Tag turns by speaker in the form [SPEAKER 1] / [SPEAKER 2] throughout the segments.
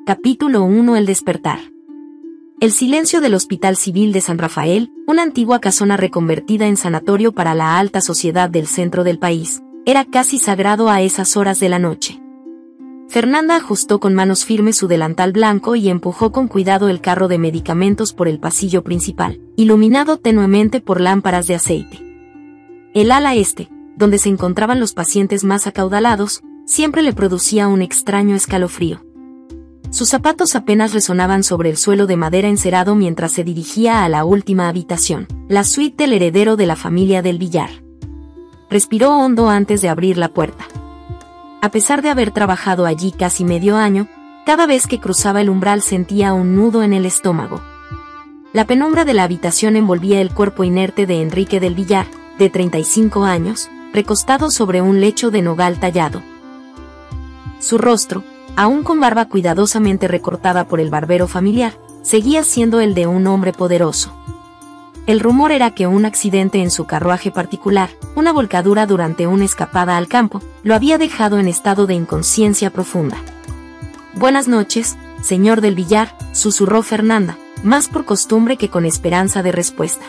[SPEAKER 1] Capítulo 1. El despertar. El silencio del Hospital Civil de San Rafael, una antigua casona reconvertida en sanatorio para la alta sociedad del centro del país, era casi sagrado a esas horas de la noche. Fernanda ajustó con manos firmes su delantal blanco y empujó con cuidado el carro de medicamentos por el pasillo principal, iluminado tenuemente por lámparas de aceite. El ala este, donde se encontraban los pacientes más acaudalados, siempre le producía un extraño escalofrío. Sus zapatos apenas resonaban sobre el suelo de madera encerado mientras se dirigía a la última habitación, la suite del heredero de la familia del Villar. Respiró hondo antes de abrir la puerta. A pesar de haber trabajado allí casi medio año, cada vez que cruzaba el umbral sentía un nudo en el estómago. La penumbra de la habitación envolvía el cuerpo inerte de Enrique del Villar, de 35 años, recostado sobre un lecho de nogal tallado. Su rostro, aún con barba cuidadosamente recortada por el barbero familiar, seguía siendo el de un hombre poderoso. El rumor era que un accidente en su carruaje particular, una volcadura durante una escapada al campo, lo había dejado en estado de inconsciencia profunda. «Buenas noches, señor del Villar», susurró Fernanda, más por costumbre que con esperanza de respuesta.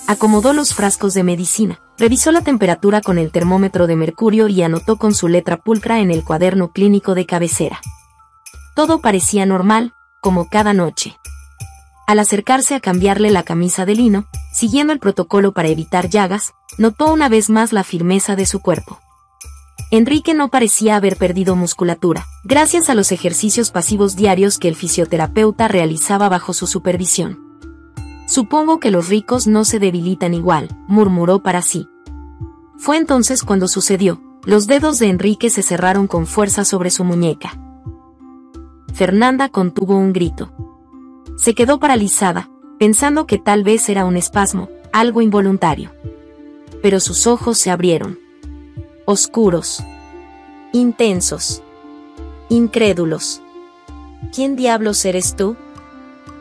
[SPEAKER 1] Acomodó los frascos de medicina, revisó la temperatura con el termómetro de mercurio y anotó con su letra pulcra en el cuaderno clínico de cabecera. Todo parecía normal, como cada noche. Al acercarse a cambiarle la camisa de lino, siguiendo el protocolo para evitar llagas, notó una vez más la firmeza de su cuerpo. Enrique no parecía haber perdido musculatura, gracias a los ejercicios pasivos diarios que el fisioterapeuta realizaba bajo su supervisión. «Supongo que los ricos no se debilitan igual», murmuró para sí. Fue entonces cuando sucedió. Los dedos de Enrique se cerraron con fuerza sobre su muñeca. Fernanda contuvo un grito. Se quedó paralizada, pensando que tal vez era un espasmo, algo involuntario. Pero sus ojos se abrieron. Oscuros. Intensos. Incrédulos. «¿Quién diablos eres tú?»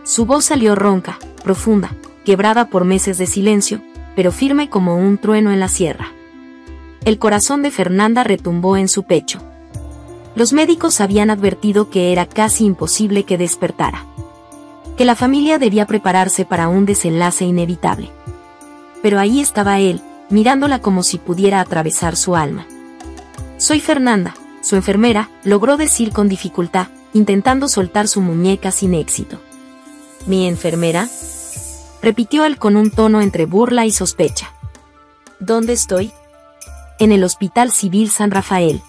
[SPEAKER 1] Su voz salió ronca, profunda, quebrada por meses de silencio, pero firme como un trueno en la sierra. El corazón de Fernanda retumbó en su pecho. Los médicos habían advertido que era casi imposible que despertara. Que la familia debía prepararse para un desenlace inevitable. Pero ahí estaba él, mirándola como si pudiera atravesar su alma. «Soy Fernanda, su enfermera», logró decir con dificultad, intentando soltar su muñeca sin éxito. «¿Mi enfermera?», repitió él con un tono entre burla y sospecha. «¿Dónde estoy?» «En el Hospital Civil San Rafael.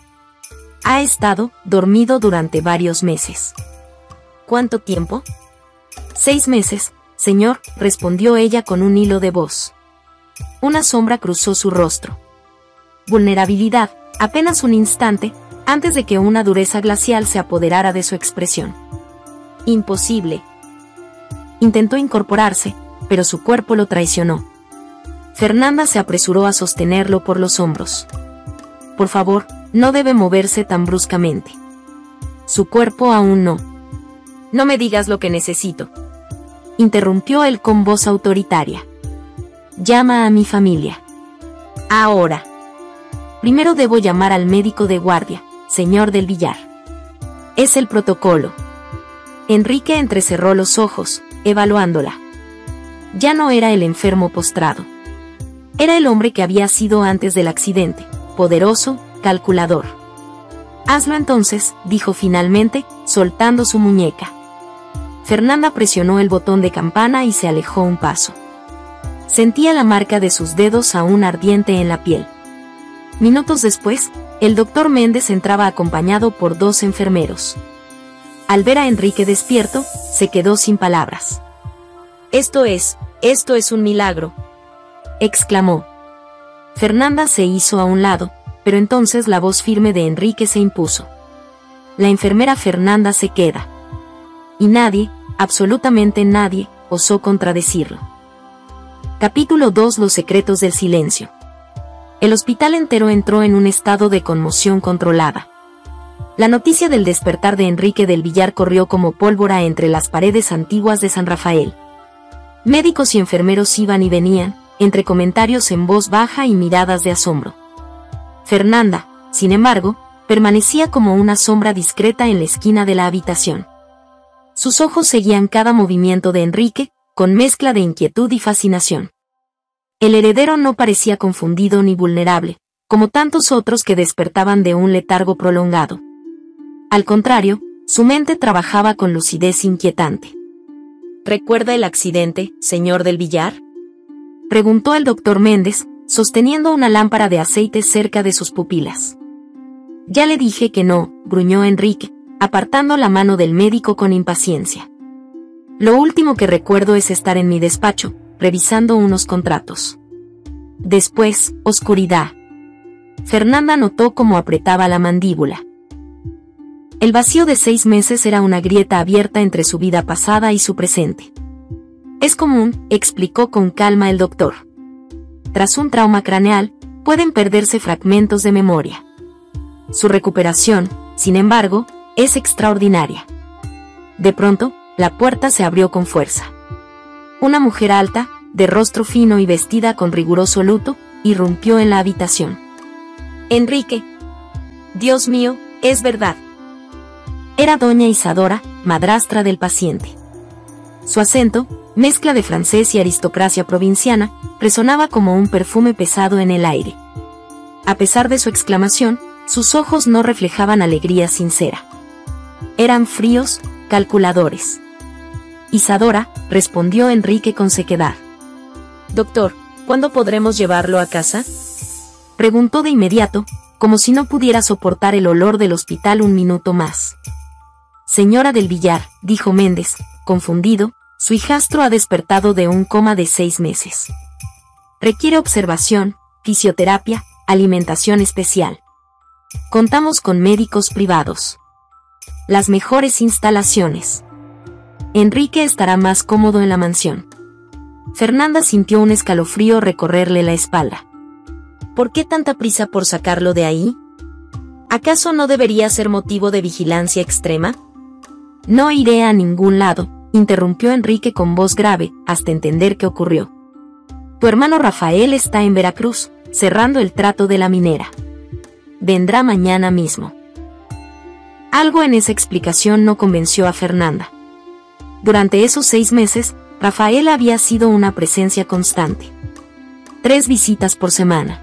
[SPEAKER 1] Ha estado dormido durante varios meses». «¿Cuánto tiempo?» «6 meses, señor», respondió ella con un hilo de voz. Una sombra cruzó su rostro. Vulnerabilidad, apenas un instante, antes de que una dureza glacial se apoderara de su expresión. «Imposible». Intentó incorporarse, pero su cuerpo lo traicionó. Fernanda se apresuró a sostenerlo por los hombros. «Por favor, no debe moverse tan bruscamente. Su cuerpo aún no». «No me digas lo que necesito», interrumpió él con voz autoritaria. «Llama a mi familia. Ahora. Primero debo llamar al médico de guardia, señor del Villar. Es el protocolo». Enrique entrecerró los ojos, evaluándola. Ya no era el enfermo postrado. Era el hombre que había sido antes del accidente, poderoso, calculador. «Hazlo entonces», dijo finalmente, soltando su muñeca. Fernanda presionó el botón de campana y se alejó un paso. Sentía la marca de sus dedos aún ardiente en la piel. Minutos después, el doctor Méndez entraba acompañado por 2 enfermeros. Al ver a Enrique despierto, se quedó sin palabras. Esto es un milagro», exclamó. Fernanda se hizo a un lado, pero entonces la voz firme de Enrique se impuso. «La enfermera Fernanda se queda». Y nadie, absolutamente nadie, osó contradecirlo. Capítulo 2. Los secretos del silencio. El hospital entero entró en un estado de conmoción controlada. La noticia del despertar de Enrique del Villar corrió como pólvora entre las paredes antiguas de San Rafael. Médicos y enfermeros iban y venían, entre comentarios en voz baja y miradas de asombro. Fernanda, sin embargo, permanecía como una sombra discreta en la esquina de la habitación. Sus ojos seguían cada movimiento de Enrique, con mezcla de inquietud y fascinación. El heredero no parecía confundido ni vulnerable, como tantos otros que despertaban de un letargo prolongado. Al contrario, su mente trabajaba con lucidez inquietante. ¿Recuerda el accidente, señor del Villar?, preguntó el doctor Méndez, sosteniendo una lámpara de aceite cerca de sus pupilas. Ya le dije que no, gruñó Enrique, apartando la mano del médico con impaciencia. Lo último que recuerdo es estar en mi despacho, revisando unos contratos. Después, oscuridad. Fernanda notó cómo apretaba la mandíbula. El vacío de 6 meses era una grieta abierta entre su vida pasada y su presente. Es común, explicó con calma el doctor. Tras un trauma craneal, pueden perderse fragmentos de memoria. Su recuperación, sin embargo, es extraordinaria. De pronto, la puerta se abrió con fuerza. Una mujer alta, de rostro fino y vestida con riguroso luto, irrumpió en la habitación. Enrique. Dios mío, es verdad. Era doña Isadora, madrastra del paciente. Su acento, mezcla de francés y aristocracia provinciana, resonaba como un perfume pesado en el aire. A pesar de su exclamación, sus ojos no reflejaban alegría sincera. Eran fríos, calculadores. Isadora, respondió Enrique con sequedad. Doctor, ¿cuándo podremos llevarlo a casa?, preguntó de inmediato, como si no pudiera soportar el olor del hospital un minuto más. Señora del Villar, dijo Méndez, confundido, su hijastro ha despertado de un coma de 6 meses. Requiere observación, fisioterapia, alimentación especial. Contamos con médicos privados. Las mejores instalaciones. Enrique estará más cómodo en la mansión. Fernanda sintió un escalofrío recorrerle la espalda. ¿Por qué tanta prisa por sacarlo de ahí? ¿Acaso no debería ser motivo de vigilancia extrema? No iré a ningún lado, interrumpió Enrique con voz grave, hasta entender qué ocurrió. Tu hermano Rafael está en Veracruz, cerrando el trato de la minera. Vendrá mañana mismo. Algo en esa explicación no convenció a Fernanda. Durante esos 6 meses, Rafael había sido una presencia constante. 3 visitas por semana.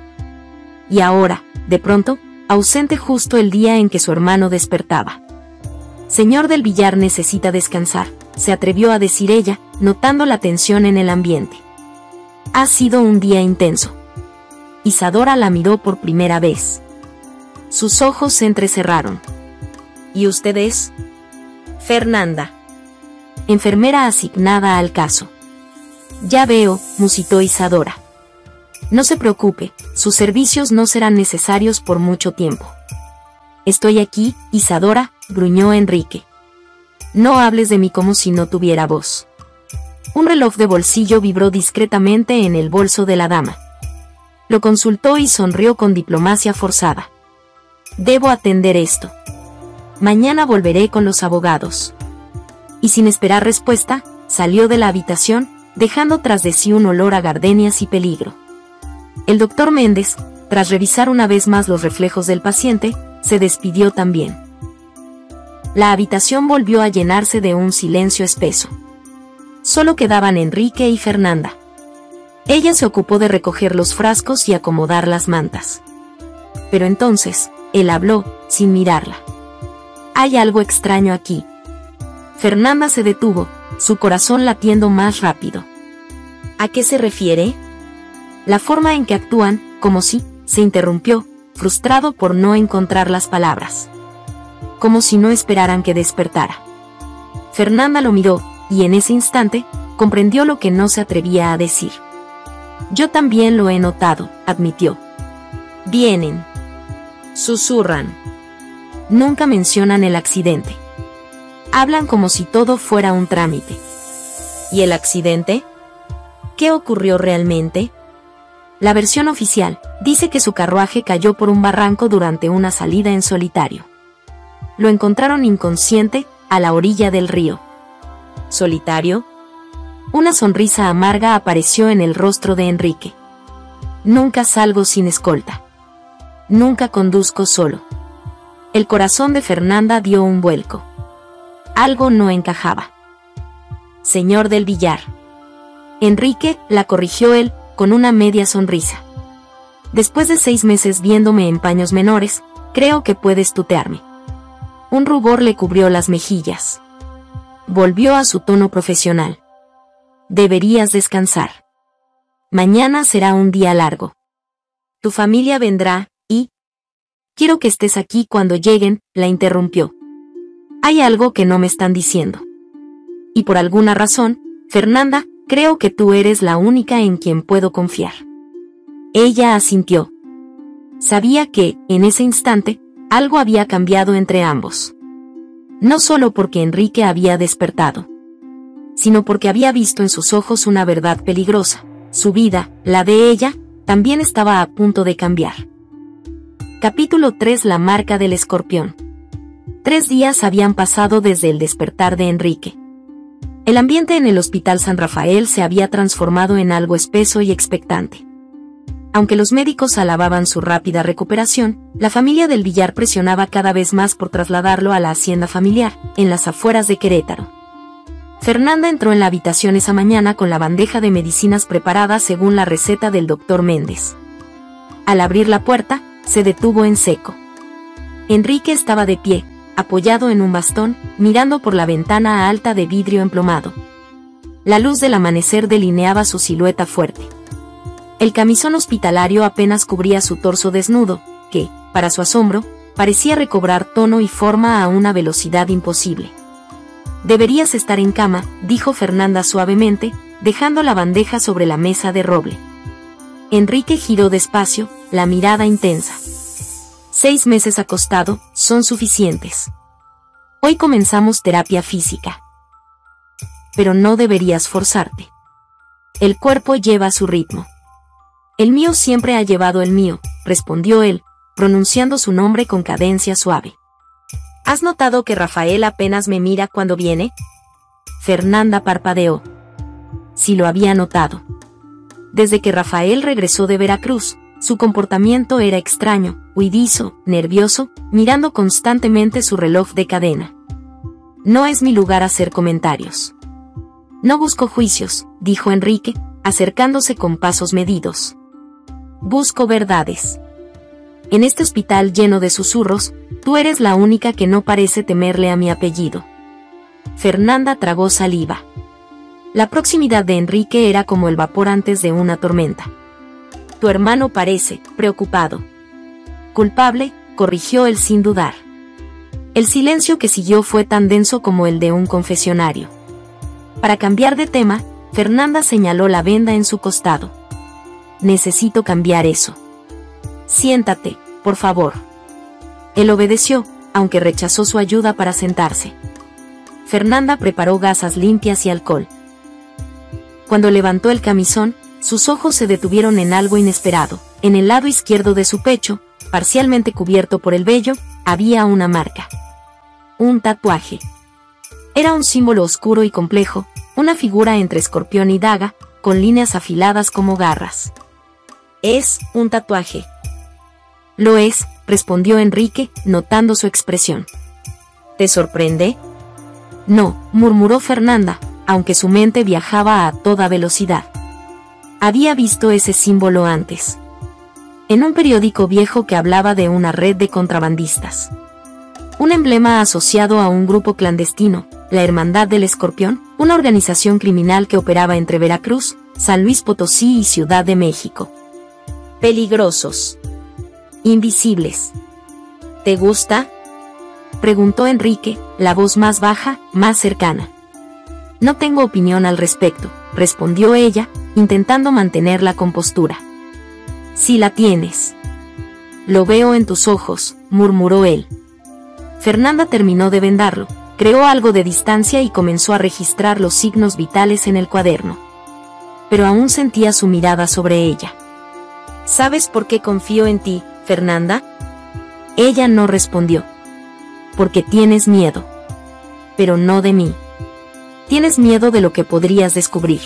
[SPEAKER 1] Y ahora, de pronto, ausente justo el día en que su hermano despertaba. Señor del Villar necesita descansar, se atrevió a decir ella, notando la tensión en el ambiente. Ha sido un día intenso. Isadora la miró por primera vez. Sus ojos se entrecerraron. ¿Y usted es? Fernanda. Enfermera asignada al caso. Ya veo, musitó Isadora. No se preocupe, sus servicios no serán necesarios por mucho tiempo. Estoy aquí, Isadora, gruñó Enrique. No hables de mí como si no tuviera voz. Un reloj de bolsillo vibró discretamente en el bolso de la dama. Lo consultó y sonrió con diplomacia forzada. Debo atender esto. Mañana volveré con los abogados. Y sin esperar respuesta, salió de la habitación, dejando tras de sí un olor a gardenias y peligro. El doctor Méndez, tras revisar una vez más los reflejos del paciente, se despidió también. La habitación volvió a llenarse de un silencio espeso. Solo quedaban Enrique y Fernanda. Ella se ocupó de recoger los frascos y acomodar las mantas. Pero entonces, él habló, sin mirarla. Hay algo extraño aquí. Fernanda se detuvo, su corazón latiendo más rápido. ¿A qué se refiere? La forma en que actúan, como si, se interrumpió, frustrado por no encontrar las palabras. Como si no esperaran que despertara. Fernanda lo miró, y en ese instante, comprendió lo que no se atrevía a decir. Yo también lo he notado, admitió. Vienen. Susurran. Nunca mencionan el accidente. Hablan como si todo fuera un trámite. ¿Y el accidente? ¿Qué ocurrió realmente? La versión oficial dice que su carruaje cayó por un barranco durante una salida en solitario. Lo encontraron inconsciente, a la orilla del río. ¿Solitario? Una sonrisa amarga apareció en el rostro de Enrique. Nunca salgo sin escolta. Nunca conduzco solo. El corazón de Fernanda dio un vuelco. Algo no encajaba. Señor del billar. Enrique, la corrigió él, con una media sonrisa. Después de 6 meses viéndome en paños menores, creo que puedes tutearme. Un rubor le cubrió las mejillas. Volvió a su tono profesional. Deberías descansar. Mañana será un día largo. Tu familia vendrá, y... Quiero que estés aquí cuando lleguen, la interrumpió. Hay algo que no me están diciendo. Y por alguna razón, Fernanda, creo que tú eres la única en quien puedo confiar. Ella asintió. Sabía que, en ese instante, algo había cambiado entre ambos. No solo porque Enrique había despertado, sino porque había visto en sus ojos una verdad peligrosa. Su vida, la de ella, también estaba a punto de cambiar. Capítulo 3: La marca del escorpión. 3 días habían pasado desde el despertar de Enrique. El ambiente en el Hospital San Rafael se había transformado en algo espeso y expectante. Aunque los médicos alababan su rápida recuperación, la familia del billar presionaba cada vez más por trasladarlo a la hacienda familiar, en las afueras de Querétaro. Fernanda entró en la habitación esa mañana con la bandeja de medicinas preparada según la receta del doctor Méndez. Al abrir la puerta, se detuvo en seco. Enrique estaba de pie, apoyado en un bastón, mirando por la ventana alta de vidrio emplomado. La luz del amanecer delineaba su silueta fuerte. El camisón hospitalario apenas cubría su torso desnudo, que, para su asombro, parecía recobrar tono y forma a una velocidad imposible. Deberías estar en cama, dijo Fernanda suavemente, dejando la bandeja sobre la mesa de roble. Enrique giró despacio, la mirada intensa. 6 meses acostado, son suficientes. Hoy comenzamos terapia física. Pero no deberías forzarte. El cuerpo lleva su ritmo. El mío siempre ha llevado el mío, respondió él, pronunciando su nombre con cadencia suave. ¿Has notado que Rafael apenas me mira cuando viene? Fernanda parpadeó. Sí lo había notado. Desde que Rafael regresó de Veracruz, su comportamiento era extraño, huidizo, nervioso, mirando constantemente su reloj de cadena. No es mi lugar hacer comentarios. No busco juicios, dijo Enrique, acercándose con pasos medidos. Busco verdades. En este hospital lleno de susurros, tú eres la única que no parece temerle a mi apellido. Fernanda tragó saliva. La proximidad de Enrique era como el vapor antes de una tormenta. Tu hermano parece preocupado. Culpable, corrigió él sin dudar. El silencio que siguió fue tan denso como el de un confesionario. Para cambiar de tema, Fernanda señaló la venda en su costado. Necesito cambiar eso. Siéntate, por favor. Él obedeció, aunque rechazó su ayuda para sentarse. Fernanda preparó gasas limpias y alcohol. Cuando levantó el camisón, sus ojos se detuvieron en algo inesperado. En el lado izquierdo de su pecho, parcialmente cubierto por el vello, había una marca. Un tatuaje. Era un símbolo oscuro y complejo, una figura entre escorpión y daga, con líneas afiladas como garras. Es un tatuaje. Lo es, respondió Enrique, notando su expresión. ¿Te sorprende? No, murmuró Fernanda, aunque su mente viajaba a toda velocidad. Había visto ese símbolo antes. En un periódico viejo que hablaba de una red de contrabandistas. Un emblema asociado a un grupo clandestino, la Hermandad del Escorpión, una organización criminal que operaba entre Veracruz, San Luis Potosí y Ciudad de México. Peligrosos. Invisibles. ¿Te gusta? Preguntó Enrique, la voz más baja, más cercana. No tengo opinión al respecto, respondió ella, intentando mantener la compostura. Sí la tienes. Lo veo en tus ojos, murmuró él. Fernanda terminó de vendarlo, creó algo de distancia y comenzó a registrar los signos vitales en el cuaderno. Pero aún sentía su mirada sobre ella. ¿Sabes por qué confío en ti, Fernanda? Ella no respondió. Porque tienes miedo. Pero no de mí. Tienes miedo de lo que podrías descubrir.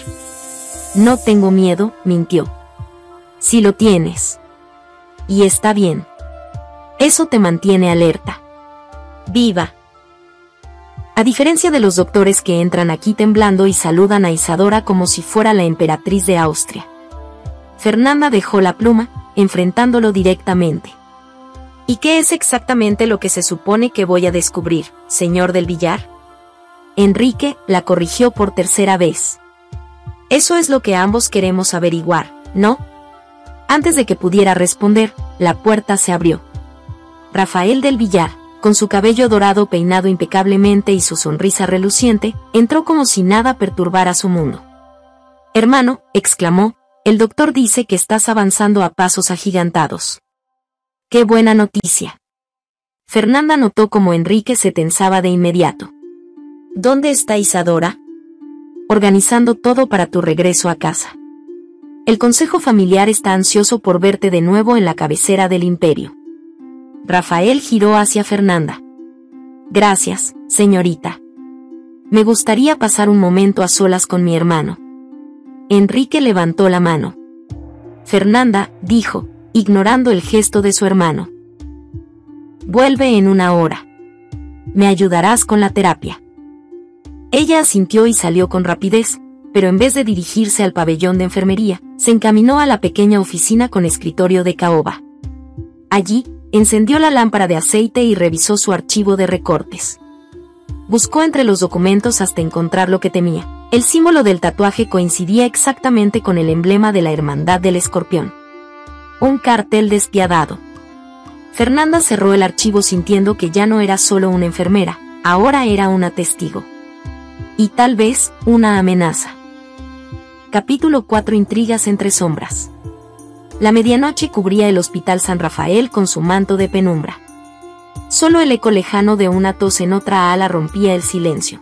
[SPEAKER 1] No tengo miedo, mintió. Sí lo tienes. Y está bien. Eso te mantiene alerta. ¡Viva! A diferencia de los doctores que entran aquí temblando y saludan a Isadora como si fuera la emperatriz de Austria, Fernanda dejó la pluma, enfrentándolo directamente. ¿Y qué es exactamente lo que se supone que voy a descubrir, señor del Villar? Enrique la corrigió por tercera vez. Eso es lo que ambos queremos averiguar, ¿no? Antes de que pudiera responder, la puerta se abrió. Rafael del Villar, con su cabello dorado peinado impecablemente y su sonrisa reluciente, entró como si nada perturbara su mundo. «Hermano», exclamó, «el doctor dice que estás avanzando a pasos agigantados». «¡Qué buena noticia!». Fernanda notó cómo Enrique se tensaba de inmediato. «¿Dónde está Isadora?». «Organizando todo para tu regreso a casa. El consejo familiar está ansioso por verte de nuevo en la cabecera del imperio». Rafael giró hacia Fernanda. «Gracias, señorita. Me gustaría pasar un momento a solas con mi hermano». Enrique levantó la mano. «Fernanda», dijo, ignorando el gesto de su hermano. «Vuelve en una hora. Me ayudarás con la terapia». Ella asintió y salió con rapidez, pero en vez de dirigirse al pabellón de enfermería, se encaminó a la pequeña oficina con escritorio de caoba. Allí, encendió la lámpara de aceite y revisó su archivo de recortes. Buscó entre los documentos hasta encontrar lo que temía. El símbolo del tatuaje coincidía exactamente con el emblema de la Hermandad del Escorpión. Un cartel despiadado. Fernanda cerró el archivo sintiendo que ya no era solo una enfermera, ahora era una testigo. Y tal vez, una amenaza. Capítulo 4: Intrigas entre sombras. La medianoche cubría el Hospital San Rafael con su manto de penumbra. Solo el eco lejano de una tos en otra ala rompía el silencio.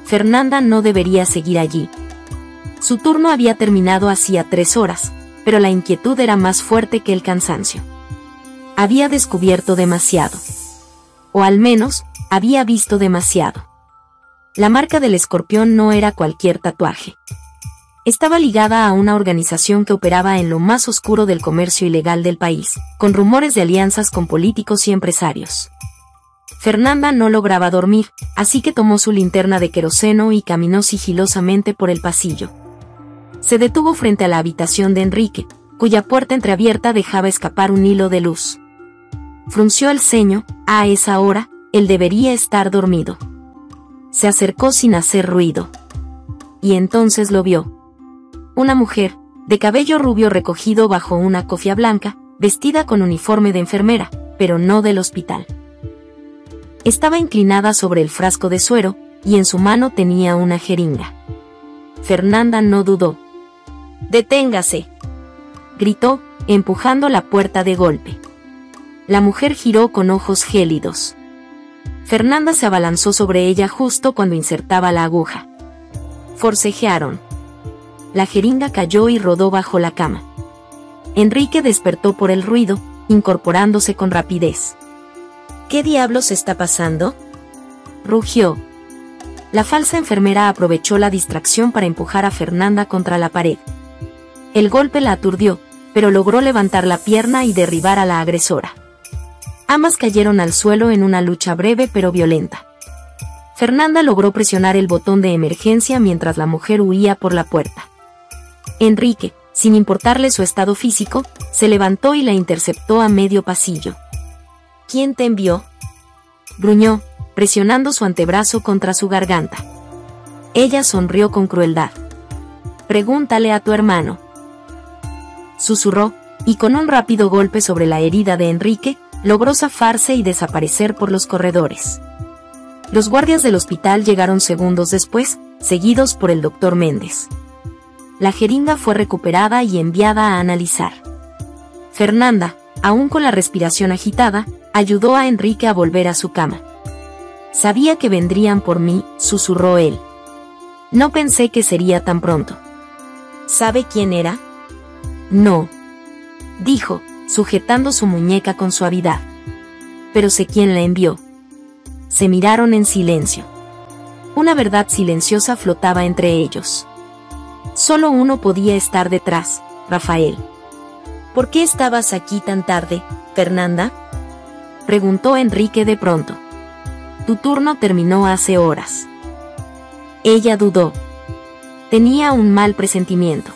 [SPEAKER 1] Fernanda no debería seguir allí. Su turno había terminado hacía 3 horas, pero la inquietud era más fuerte que el cansancio. Había descubierto demasiado. O al menos, había visto demasiado. La marca del escorpión no era cualquier tatuaje. Estaba ligada a una organización que operaba en lo más oscuro del comercio ilegal del país, con rumores de alianzas con políticos y empresarios. Fernanda no lograba dormir, así que tomó su linterna de queroseno y caminó sigilosamente por el pasillo. Se detuvo frente a la habitación de Enrique, cuya puerta entreabierta dejaba escapar un hilo de luz. Frunció el ceño, a esa hora, él debería estar dormido. Se acercó sin hacer ruido. Y entonces lo vio. Una mujer, de cabello rubio recogido bajo una cofia blanca, vestida con uniforme de enfermera, pero no del hospital. Estaba inclinada sobre el frasco de suero, y en su mano tenía una jeringa. Fernanda no dudó. «¡Deténgase!», gritó, empujando la puerta de golpe. La mujer giró con ojos gélidos. Fernanda se abalanzó sobre ella justo cuando insertaba la aguja. Forcejearon. La jeringa cayó y rodó bajo la cama. Enrique despertó por el ruido, incorporándose con rapidez. «¿Qué diablos está pasando?», rugió. La falsa enfermera aprovechó la distracción para empujar a Fernanda contra la pared. El golpe la aturdió, pero logró levantar la pierna y derribar a la agresora. Ambas cayeron al suelo en una lucha breve pero violenta. Fernanda logró presionar el botón de emergencia mientras la mujer huía por la puerta. Enrique, sin importarle su estado físico, se levantó y la interceptó a medio pasillo. «¿Quién te envió?», gruñó, presionando su antebrazo contra su garganta. Ella sonrió con crueldad. «Pregúntale a tu hermano», susurró, y con un rápido golpe sobre la herida de Enrique, logró zafarse y desaparecer por los corredores. Los guardias del hospital llegaron segundos después, seguidos por el doctor Méndez. La jeringa fue recuperada y enviada a analizar. Fernanda, aún con la respiración agitada, ayudó a Enrique a volver a su cama. «Sabía que vendrían por mí», susurró él. «No pensé que sería tan pronto». «¿Sabe quién era?». «No», dijo, sujetando su muñeca con suavidad. «Pero sé quién la envió». Se miraron en silencio. Una verdad silenciosa flotaba entre ellos. Solo uno podía estar detrás, Rafael. «¿Por qué estabas aquí tan tarde, Fernanda?», preguntó Enrique de pronto. Tu turno terminó hace horas. Ella dudó. Tenía un mal presentimiento.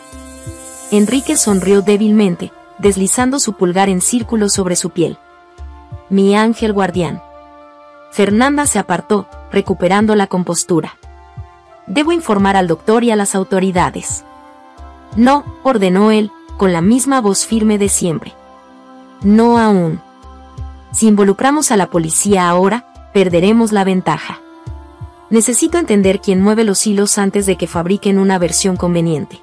[SPEAKER 1] Enrique sonrió débilmente, deslizando su pulgar en círculo sobre su piel. Mi ángel guardián. Fernanda se apartó, recuperando la compostura. Debo informar al doctor y a las autoridades. No, ordenó él, con la misma voz firme de siempre. No aún. Si involucramos a la policía ahora, perderemos la ventaja. Necesito entender quién mueve los hilos antes de que fabriquen una versión conveniente.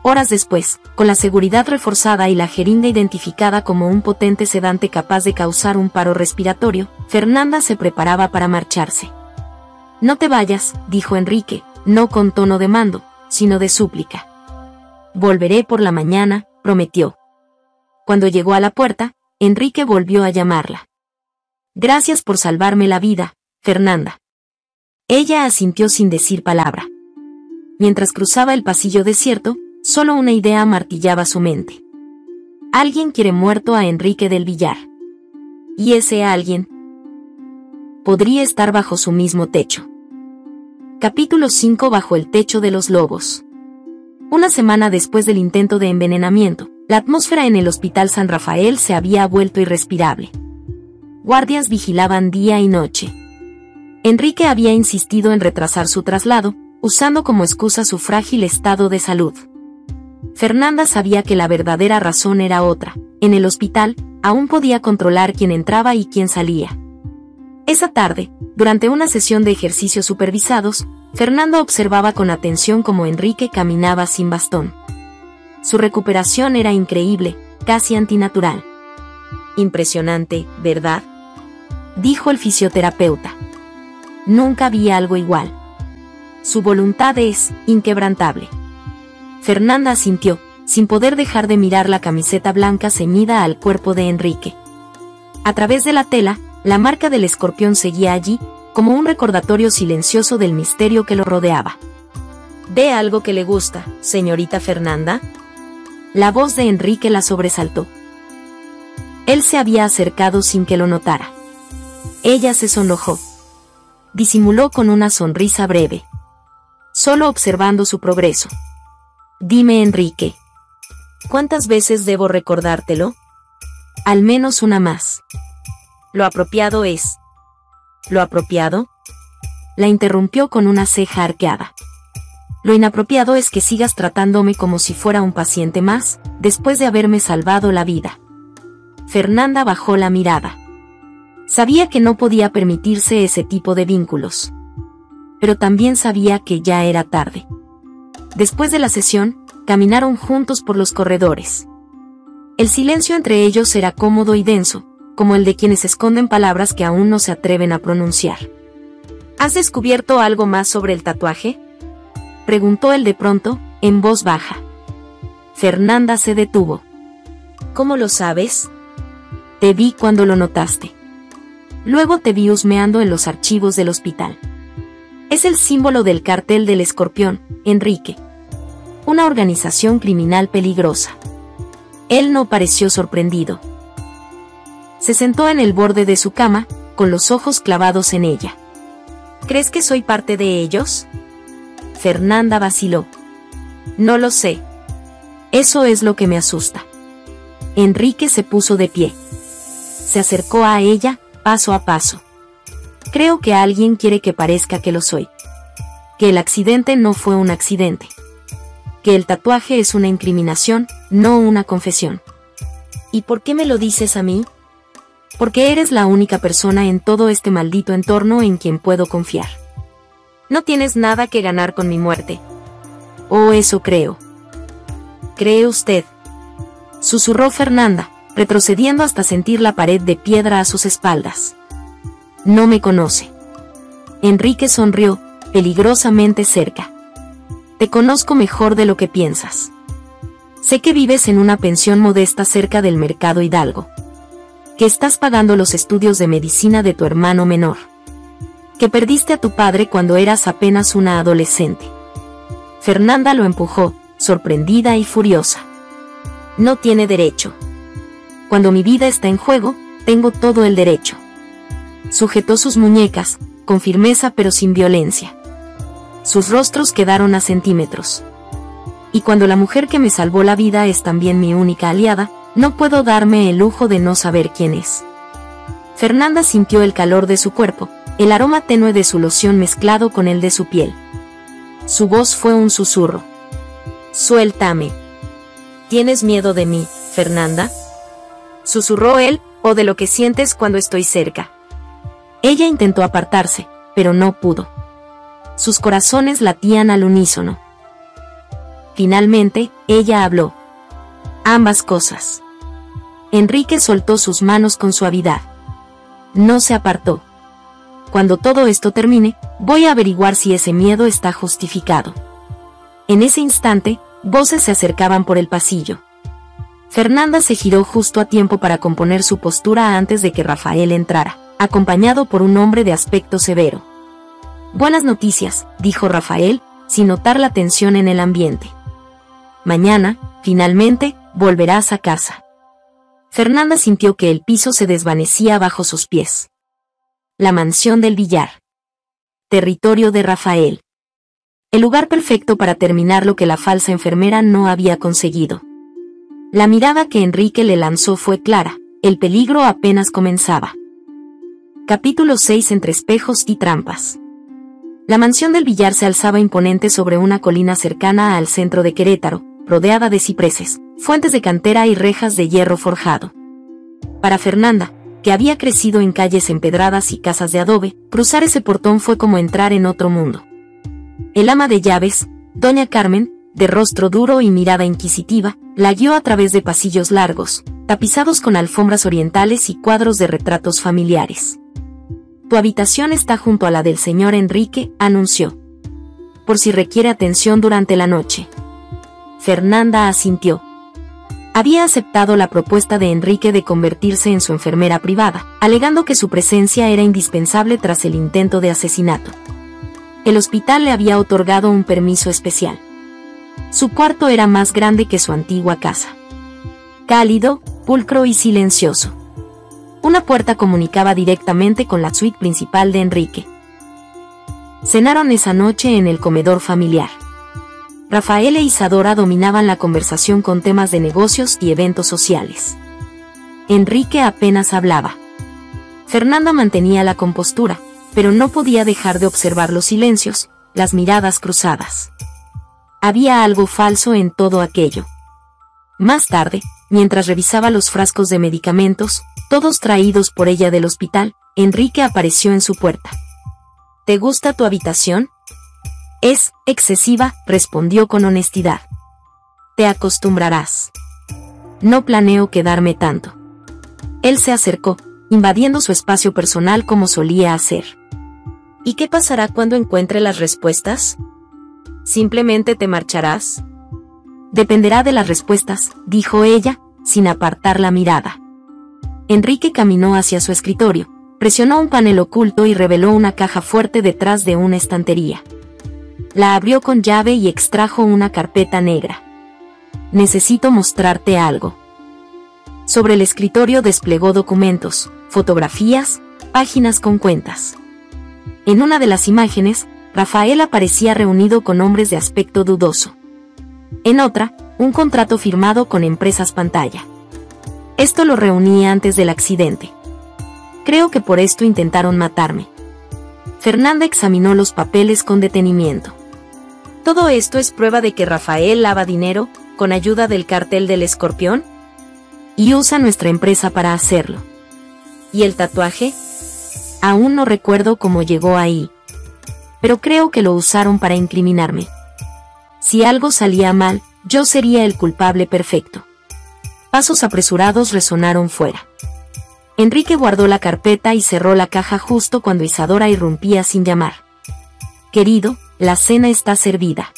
[SPEAKER 1] Horas después, con la seguridad reforzada y la jeringa identificada como un potente sedante capaz de causar un paro respiratorio, Fernanda se preparaba para marcharse. No te vayas, dijo Enrique, no con tono de mando, sino de súplica. Volveré por la mañana, prometió. Cuando llegó a la puerta, Enrique volvió a llamarla. Gracias por salvarme la vida, Fernanda. Ella asintió sin decir palabra. Mientras cruzaba el pasillo desierto, solo una idea martillaba su mente. Alguien quiere muerto a Enrique del Villar. Y ese alguien podría estar bajo su mismo techo. Capítulo 5. Bajo el techo de los lobos. Una semana después del intento de envenenamiento, la atmósfera en el Hospital San Rafael se había vuelto irrespirable. Guardias vigilaban día y noche. Enrique había insistido en retrasar su traslado, usando como excusa su frágil estado de salud. Fernanda sabía que la verdadera razón era otra. En el hospital, aún podía controlar quién entraba y quién salía. Esa tarde, durante una sesión de ejercicios supervisados, Fernanda observaba con atención cómo Enrique caminaba sin bastón. Su recuperación era increíble, casi antinatural. Impresionante, ¿verdad?, dijo el fisioterapeuta. Nunca vi algo igual. Su voluntad es inquebrantable. Fernanda asintió, sin poder dejar de mirar la camiseta blanca ceñida al cuerpo de Enrique. A través de la tela, la marca del escorpión seguía allí, como un recordatorio silencioso del misterio que lo rodeaba. ¿Ve algo que le gusta, señorita Fernanda? La voz de Enrique la sobresaltó. Él se había acercado sin que lo notara. Ella se sonrojó. Disimuló con una sonrisa breve. Solo observando su progreso. Dime, Enrique. ¿Cuántas veces debo recordártelo? Al menos una más. Lo apropiado es... ¿Lo apropiado? La interrumpió con una ceja arqueada. Lo inapropiado es que sigas tratándome como si fuera un paciente más, después de haberme salvado la vida. Fernanda bajó la mirada. Sabía que no podía permitirse ese tipo de vínculos. Pero también sabía que ya era tarde. Después de la sesión, caminaron juntos por los corredores. El silencio entre ellos era cómodo y denso, como el de quienes esconden palabras que aún no se atreven a pronunciar. ¿Has descubierto algo más sobre el tatuaje?, preguntó él de pronto, en voz baja. Fernanda se detuvo. ¿Cómo lo sabes? Te vi cuando lo notaste. Luego te vi husmeando en los archivos del hospital. Es el símbolo del cartel del Escorpión, Enrique. Una organización criminal peligrosa. Él no pareció sorprendido. Se sentó en el borde de su cama, con los ojos clavados en ella. ¿Crees que soy parte de ellos? Fernanda vaciló. No lo sé. Eso es lo que me asusta. Enrique se puso de pie. Se acercó a ella, paso a paso. Creo que alguien quiere que parezca que lo soy. Que el accidente no fue un accidente. Que el tatuaje es una incriminación, no una confesión. ¿Y por qué me lo dices a mí? Porque eres la única persona en todo este maldito entorno en quien puedo confiar. No tienes nada que ganar con mi muerte. Oh, eso creo. ¿Cree usted?, susurró Fernanda, retrocediendo hasta sentir la pared de piedra a sus espaldas. No me conoce. Enrique sonrió, peligrosamente cerca. Te conozco mejor de lo que piensas. Sé que vives en una pensión modesta cerca del Mercado Hidalgo. Que estás pagando los estudios de medicina de tu hermano menor. Que perdiste a tu padre cuando eras apenas una adolescente. Fernanda lo empujó, sorprendida y furiosa. No tiene derecho. Cuando mi vida está en juego, tengo todo el derecho. Sujetó sus muñecas, con firmeza pero sin violencia. Sus rostros quedaron a centímetros. Y cuando la mujer que me salvó la vida es también mi única aliada, no puedo darme el lujo de no saber quién es. Fernanda sintió el calor de su cuerpo, el aroma tenue de su loción mezclado con el de su piel. Su voz fue un susurro. «Suéltame». «¿Tienes miedo de mí, Fernanda?», susurró él, «o de lo que sientes cuando estoy cerca». Ella intentó apartarse, pero no pudo. Sus corazones latían al unísono. Finalmente, ella habló. «Ambas cosas». Enrique soltó sus manos con suavidad. No se apartó. «Cuando todo esto termine, voy a averiguar si ese miedo está justificado». En ese instante, voces se acercaban por el pasillo. Fernanda se giró justo a tiempo para componer su postura antes de que Rafael entrara, acompañado por un hombre de aspecto severo. «Buenas noticias», dijo Rafael, sin notar la tensión en el ambiente. «Mañana, finalmente, volverás a casa». Fernanda sintió que el piso se desvanecía bajo sus pies. La mansión del billar. Territorio de Rafael. El lugar perfecto para terminar lo que la falsa enfermera no había conseguido. La mirada que Enrique le lanzó fue clara, el peligro apenas comenzaba. Capítulo 6. Entre espejos y trampas. La mansión del billar se alzaba imponente sobre una colina cercana al centro de Querétaro, rodeada de cipreses, fuentes de cantera y rejas de hierro forjado. Para Fernanda, que había crecido en calles empedradas y casas de adobe, cruzar ese portón fue como entrar en otro mundo. El ama de llaves, doña Carmen, de rostro duro y mirada inquisitiva, la guió a través de pasillos largos, tapizados con alfombras orientales y cuadros de retratos familiares. «Tu habitación está junto a la del señor Enrique», anunció. «Por si requiere atención durante la noche». Fernanda asintió. Había aceptado la propuesta de Enrique de convertirse en su enfermera privada, alegando que su presencia era indispensable tras el intento de asesinato. El hospital le había otorgado un permiso especial. Su cuarto era más grande que su antigua casa. Cálido, pulcro y silencioso. Una puerta comunicaba directamente con la suite principal de Enrique. Cenaron esa noche en el comedor familiar. Rafael e Isadora dominaban la conversación con temas de negocios y eventos sociales. Enrique apenas hablaba. Fernanda mantenía la compostura, pero no podía dejar de observar los silencios, las miradas cruzadas. Había algo falso en todo aquello. Más tarde, mientras revisaba los frascos de medicamentos, todos traídos por ella del hospital, Enrique apareció en su puerta. «¿Te gusta tu habitación?» «Es excesiva», respondió con honestidad. «Te acostumbrarás». «No planeo quedarme tanto». Él se acercó, invadiendo su espacio personal como solía hacer. «¿Y qué pasará cuando encuentre las respuestas? ¿Simplemente te marcharás?» «Dependerá de las respuestas», dijo ella, sin apartar la mirada. Enrique caminó hacia su escritorio, presionó un panel oculto y reveló una caja fuerte detrás de una estantería. La abrió con llave y extrajo una carpeta negra. «Necesito mostrarte algo». Sobre el escritorio desplegó documentos, fotografías, páginas con cuentas. En una de las imágenes, Rafael aparecía reunido con hombres de aspecto dudoso. En otra, un contrato firmado con empresas pantalla. Esto lo reuní antes del accidente. Creo que por esto intentaron matarme. Fernanda examinó los papeles con detenimiento. ¿Todo esto es prueba de que Rafael lava dinero, con ayuda del cartel del Escorpión? Y usa nuestra empresa para hacerlo. ¿Y el tatuaje? Aún no recuerdo cómo llegó ahí. Pero creo que lo usaron para incriminarme. Si algo salía mal, yo sería el culpable perfecto. Pasos apresurados resonaron fuera. Enrique guardó la carpeta y cerró la caja justo cuando Isadora irrumpía sin llamar. «Querido, la cena está servida».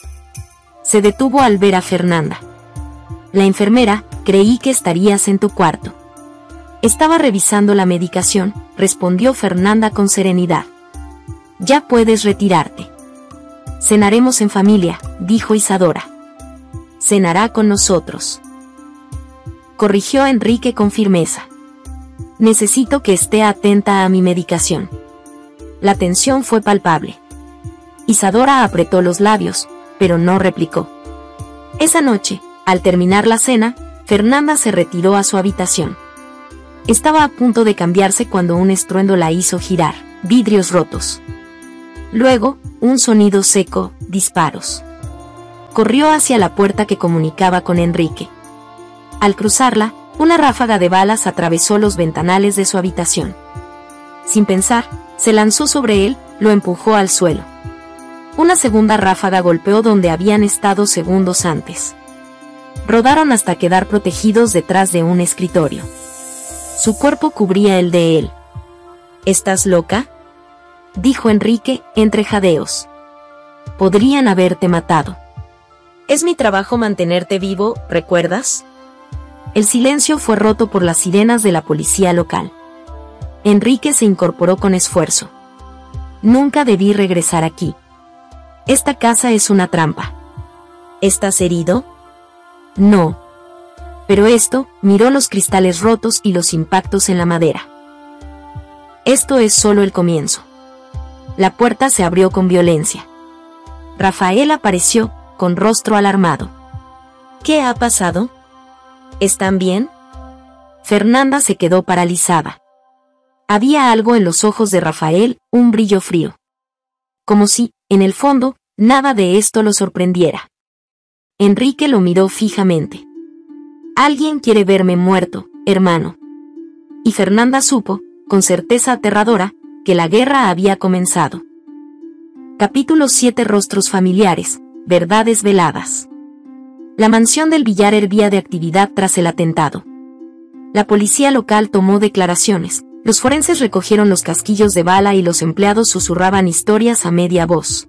[SPEAKER 1] Se detuvo al ver a Fernanda. «La enfermera, creí que estarías en tu cuarto». «Estaba revisando la medicación», respondió Fernanda con serenidad. «Ya puedes retirarte». «Cenaremos en familia», dijo Isadora. «Cenará con nosotros», corrigió Enrique con firmeza. Necesito que esté atenta a mi medicación. La tensión fue palpable. Isadora apretó los labios, pero no replicó. Esa noche, al terminar la cena, Fernanda se retiró a su habitación. Estaba a punto de cambiarse cuando un estruendo la hizo girar, vidrios rotos. Luego, un sonido seco, disparos. Corrió hacia la puerta que comunicaba con Enrique. Al cruzarla, una ráfaga de balas atravesó los ventanales de su habitación. Sin pensar, se lanzó sobre él, lo empujó al suelo. Una segunda ráfaga golpeó donde habían estado segundos antes. Rodaron hasta quedar protegidos detrás de un escritorio. Su cuerpo cubría el de él. ¿Estás loca?, dijo Enrique, entre jadeos. Podrían haberte matado. Es mi trabajo mantenerte vivo, ¿recuerdas? El silencio fue roto por las sirenas de la policía local. Enrique se incorporó con esfuerzo. Nunca debí regresar aquí. Esta casa es una trampa. ¿Estás herido? No. Pero esto, miró los cristales rotos y los impactos en la madera. Esto es solo el comienzo. La puerta se abrió con violencia. Rafael apareció, con rostro alarmado. ¿Qué ha pasado? ¿Están bien? Fernanda se quedó paralizada. Había algo en los ojos de Rafael, un brillo frío. Como si, en el fondo, nada de esto lo sorprendiera. Enrique lo miró fijamente. Alguien quiere verme muerto, hermano. Y Fernanda supo, con certeza aterradora, que la guerra había comenzado. Capítulo 7. Rostros familiares, verdades veladas. La mansión del Villar hervía de actividad tras el atentado. La policía local tomó declaraciones, los forenses recogieron los casquillos de bala y los empleados susurraban historias a media voz.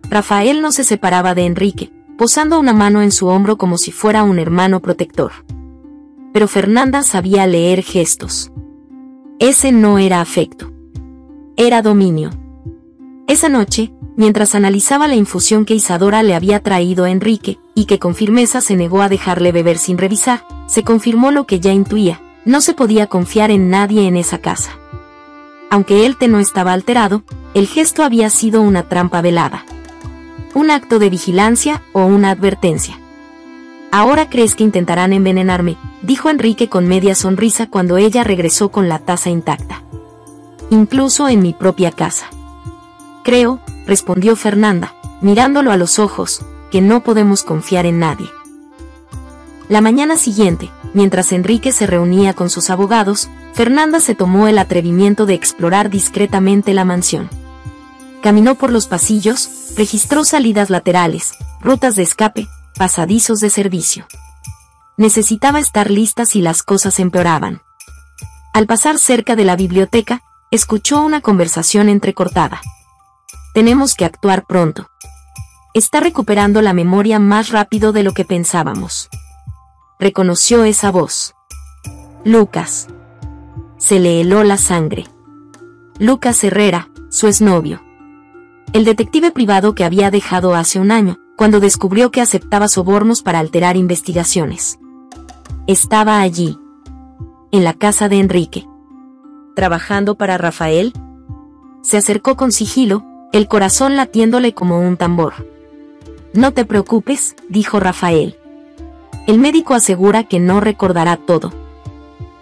[SPEAKER 1] Rafael no se separaba de Enrique, posando una mano en su hombro como si fuera un hermano protector. Pero Fernanda sabía leer gestos. Ese no era afecto. Era dominio. Esa noche, mientras analizaba la infusión que Isadora le había traído a Enrique, y que con firmeza se negó a dejarle beber sin revisar, se confirmó lo que ya intuía: no se podía confiar en nadie en esa casa. Aunque él no estaba alterado, el gesto había sido una trampa velada. Un acto de vigilancia o una advertencia. «¿Ahora crees que intentarán envenenarme?», dijo Enrique con media sonrisa cuando ella regresó con la taza intacta. «Incluso en mi propia casa». «Creo», respondió Fernanda, mirándolo a los ojos, «que no podemos confiar en nadie». La mañana siguiente, mientras Enrique se reunía con sus abogados, Fernanda se tomó el atrevimiento de explorar discretamente la mansión. Caminó por los pasillos, registró salidas laterales, rutas de escape, pasadizos de servicio. Necesitaba estar lista si las cosas empeoraban. Al pasar cerca de la biblioteca, escuchó una conversación entrecortada. «Tenemos que actuar pronto. Está recuperando la memoria más rápido de lo que pensábamos». Reconoció esa voz. Lucas. Se le heló la sangre. Lucas Herrera, su exnovio. El detective privado que había dejado hace un año, cuando descubrió que aceptaba sobornos para alterar investigaciones. Estaba allí, en la casa de Enrique. ¿Trabajando para Rafael? Se acercó con sigilo, el corazón latiéndole como un tambor. «No te preocupes», dijo Rafael. «El médico asegura que no recordará todo.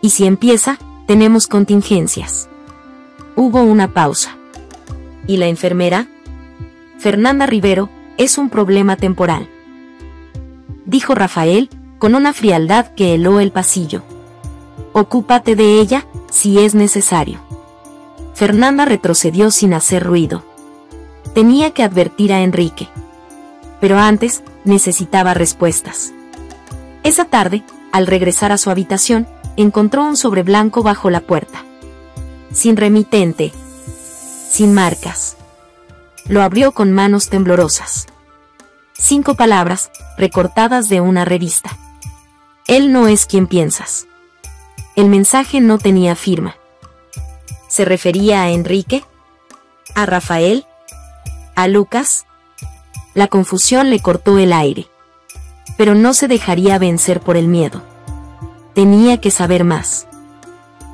[SPEAKER 1] Y si empieza, tenemos contingencias». Hubo una pausa. «¿Y la enfermera?» «Fernanda Rivero, es un problema temporal», dijo Rafael, con una frialdad que heló el pasillo. «Ocúpate de ella, si es necesario». Fernanda retrocedió sin hacer ruido. Tenía que advertir a Enrique. Pero antes, necesitaba respuestas. Esa tarde, al regresar a su habitación, encontró un sobre blanco bajo la puerta. Sin remitente. Sin marcas. Lo abrió con manos temblorosas. 5 palabras, recortadas de una revista. «Él no es quien piensas». El mensaje no tenía firma. ¿Se refería a Enrique? ¿A Rafael? ¿A Lucas? La confusión le cortó el aire. Pero no se dejaría vencer por el miedo. Tenía que saber más.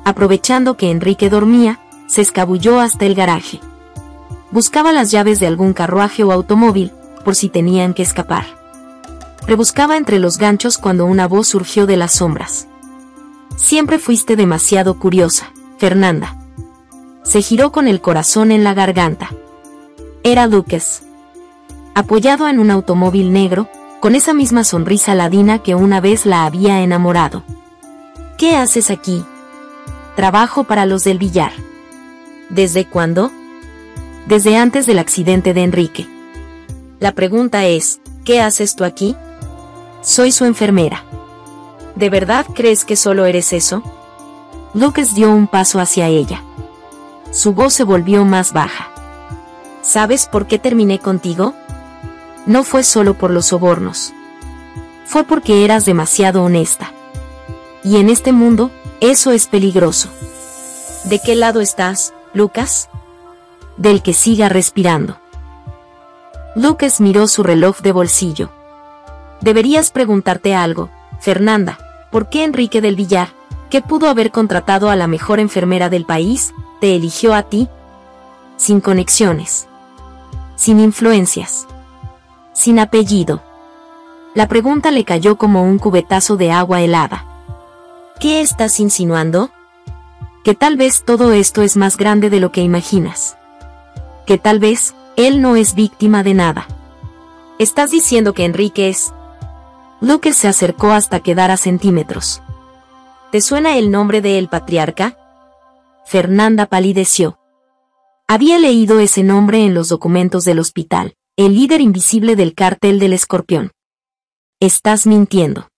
[SPEAKER 1] Aprovechando que Enrique dormía, se escabulló hasta el garaje. Buscaba las llaves de algún carruaje o automóvil, por si tenían que escapar. Rebuscaba entre los ganchos cuando una voz surgió de las sombras. Siempre fuiste demasiado curiosa, Fernanda. Se giró con el corazón en la garganta. Era Lucas. Apoyado en un automóvil negro, con esa misma sonrisa ladina que una vez la había enamorado. ¿Qué haces aquí? Trabajo para los del billar. ¿Desde cuándo? Desde antes del accidente de Enrique. La pregunta es, ¿qué haces tú aquí? Soy su enfermera. ¿De verdad crees que solo eres eso? Lucas dio un paso hacia ella. Su voz se volvió más baja. ¿Sabes por qué terminé contigo? No fue solo por los sobornos. Fue porque eras demasiado honesta. Y en este mundo, eso es peligroso. ¿De qué lado estás, Lucas? Del que siga respirando. Lucas miró su reloj de bolsillo. Deberías preguntarte algo, Fernanda. ¿Por qué Enrique del Villar, que pudo haber contratado a la mejor enfermera del país, te eligió a ti? Sin conexiones. Sin influencias. Sin apellido. La pregunta le cayó como un cubetazo de agua helada. ¿Qué estás insinuando? Que tal vez todo esto es más grande de lo que imaginas. Que tal vez, él no es víctima de nada. ¿Estás diciendo que Enrique es...? Lucas se acercó hasta quedar a centímetros. ¿Te suena el nombre de El Patriarca? Fernanda palideció. Había leído ese nombre en los documentos del hospital, el líder invisible del cártel del Escorpión. Estás mintiendo.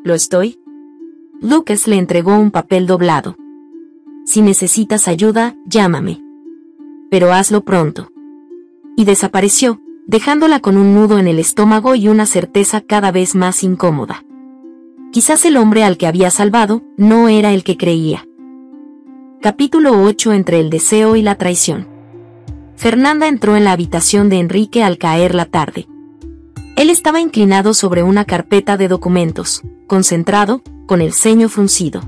[SPEAKER 1] ¿Lo estoy? Lucas le entregó un papel doblado. Si necesitas ayuda, llámame. Pero hazlo pronto. Y desapareció, dejándola con un nudo en el estómago y una certeza cada vez más incómoda. Quizás el hombre al que había salvado no era el que creía. Capítulo 8. Entre el deseo y la traición. Fernanda entró en la habitación de Enrique al caer la tarde. Él estaba inclinado sobre una carpeta de documentos, concentrado, con el ceño fruncido.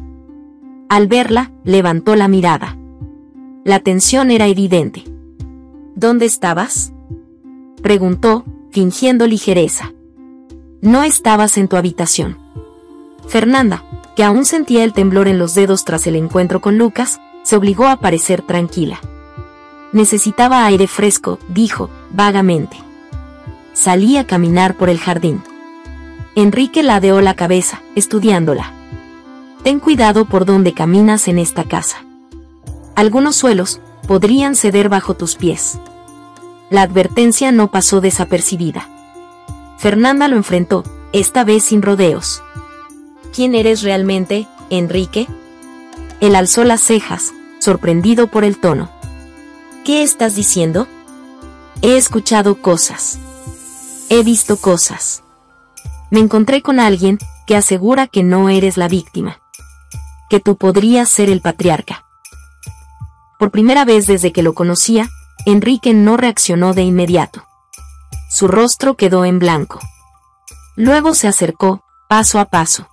[SPEAKER 1] Al verla, levantó la mirada. La tensión era evidente. ¿Dónde estabas?, preguntó, fingiendo ligereza. No estabas en tu habitación. Fernanda, que aún sentía el temblor en los dedos tras el encuentro con Lucas, se obligó a parecer tranquila. Necesitaba aire fresco, dijo, vagamente. Salí a caminar por el jardín. Enrique ladeó la cabeza, estudiándola. Ten cuidado por donde caminas en esta casa. Algunos suelos podrían ceder bajo tus pies. La advertencia no pasó desapercibida. Fernanda lo enfrentó, esta vez sin rodeos. ¿Quién eres realmente, Enrique? Él alzó las cejas, sorprendido por el tono. ¿Qué estás diciendo? He escuchado cosas. He visto cosas. Me encontré con alguien que asegura que no eres la víctima. Que tú podrías ser el patriarca. Por primera vez desde que lo conocía, Enrique no reaccionó de inmediato. Su rostro quedó en blanco. Luego se acercó, paso a paso.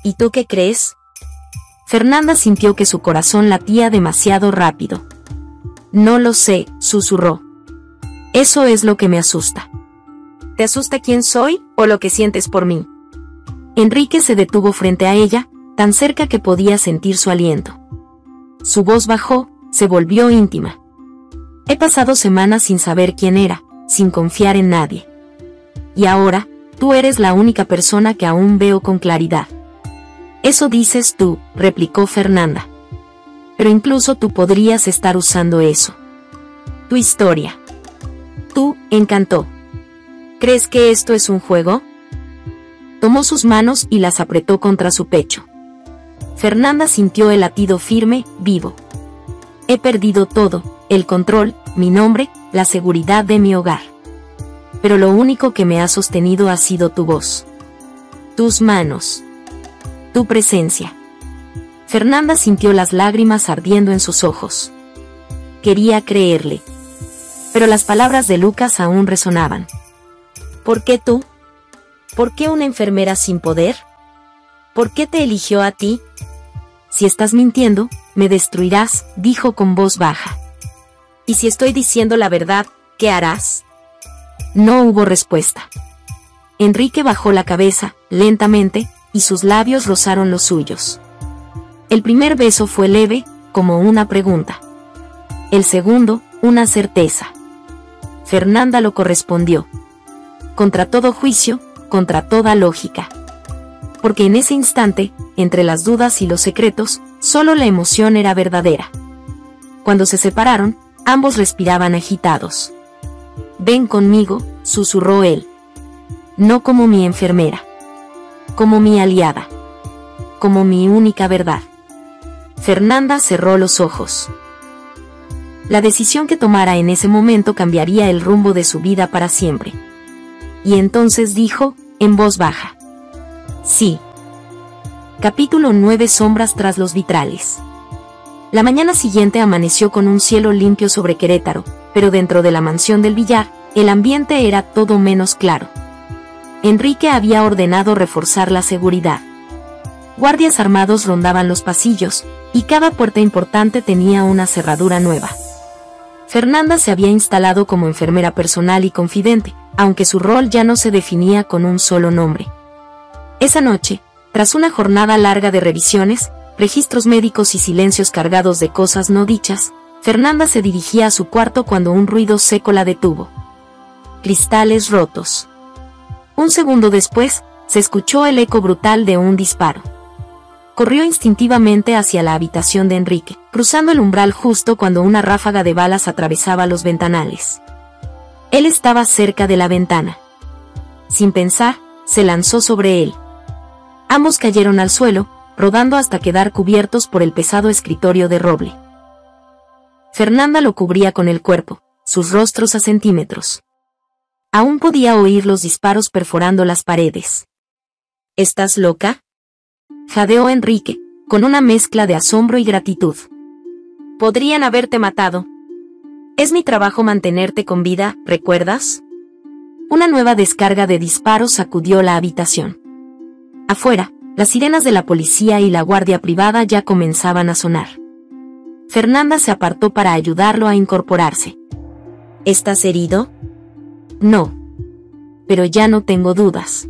[SPEAKER 1] ¿Y tú qué crees? Fernanda sintió que su corazón latía demasiado rápido. No lo sé, susurró. Eso es lo que me asusta. ¿Te asusta quién soy, o lo que sientes por mí? Enrique se detuvo frente a ella, tan cerca que podía sentir su aliento. Su voz bajó, se volvió íntima. He pasado semanas sin saber quién era, sin confiar en nadie. Y ahora, tú eres la única persona que aún veo con claridad. Eso dices tú, replicó Fernanda. Pero incluso tú podrías estar usando eso. Tu historia. Tú, encantó. ¿Crees que esto es un juego? Tomó sus manos y las apretó contra su pecho. Fernanda sintió el latido firme, vivo. He perdido todo, el control, mi nombre, la seguridad de mi hogar. Pero lo único que me ha sostenido ha sido tu voz. Tus manos. Tu presencia. Fernanda sintió las lágrimas ardiendo en sus ojos. Quería creerle. Pero las palabras de Lucas aún resonaban. ¿Por qué tú? ¿Por qué una enfermera sin poder? ¿Por qué te eligió a ti? Si estás mintiendo, me destruirás, dijo con voz baja. ¿Y si estoy diciendo la verdad, qué harás? No hubo respuesta. Enrique bajó la cabeza, lentamente, y sus labios rozaron los suyos. El primer beso fue leve, como una pregunta. El segundo, una certeza. Fernanda lo correspondió. Contra todo juicio, contra toda lógica. Porque en ese instante, entre las dudas y los secretos, solo la emoción era verdadera. Cuando se separaron, ambos respiraban agitados. «Ven conmigo», susurró él. «No como mi enfermera. Como mi aliada. Como mi única verdad». Fernanda cerró los ojos. La decisión que tomara en ese momento cambiaría el rumbo de su vida para siempre. Y entonces dijo, en voz baja: «Sí». Capítulo 9. Sombras tras los vitrales. La mañana siguiente amaneció con un cielo limpio sobre Querétaro, pero dentro de la mansión del billar, el ambiente era todo menos claro. Enrique había ordenado reforzar la seguridad. Guardias armados rondaban los pasillos, y cada puerta importante tenía una cerradura nueva. Fernanda se había instalado como enfermera personal y confidente, aunque su rol ya no se definía con un solo nombre. Esa noche, tras una jornada larga de revisiones, registros médicos y silencios cargados de cosas no dichas, Fernanda se dirigía a su cuarto cuando un ruido seco la detuvo. Cristales rotos. Un segundo después, se escuchó el eco brutal de un disparo. Corrió instintivamente hacia la habitación de Enrique, cruzando el umbral justo cuando una ráfaga de balas atravesaba los ventanales. Él estaba cerca de la ventana. Sin pensar, se lanzó sobre él. Ambos cayeron al suelo, rodando hasta quedar cubiertos por el pesado escritorio de roble. Fernanda lo cubría con el cuerpo, sus rostros a centímetros. Aún podía oír los disparos perforando las paredes. ¿Estás loca?, jadeó Enrique, con una mezcla de asombro y gratitud. Podrían haberte matado. Es mi trabajo mantenerte con vida, ¿recuerdas? Una nueva descarga de disparos sacudió la habitación. Afuera, las sirenas de la policía y la guardia privada ya comenzaban a sonar. Fernanda se apartó para ayudarlo a incorporarse. ¿Estás herido? No. Pero ya no tengo dudas.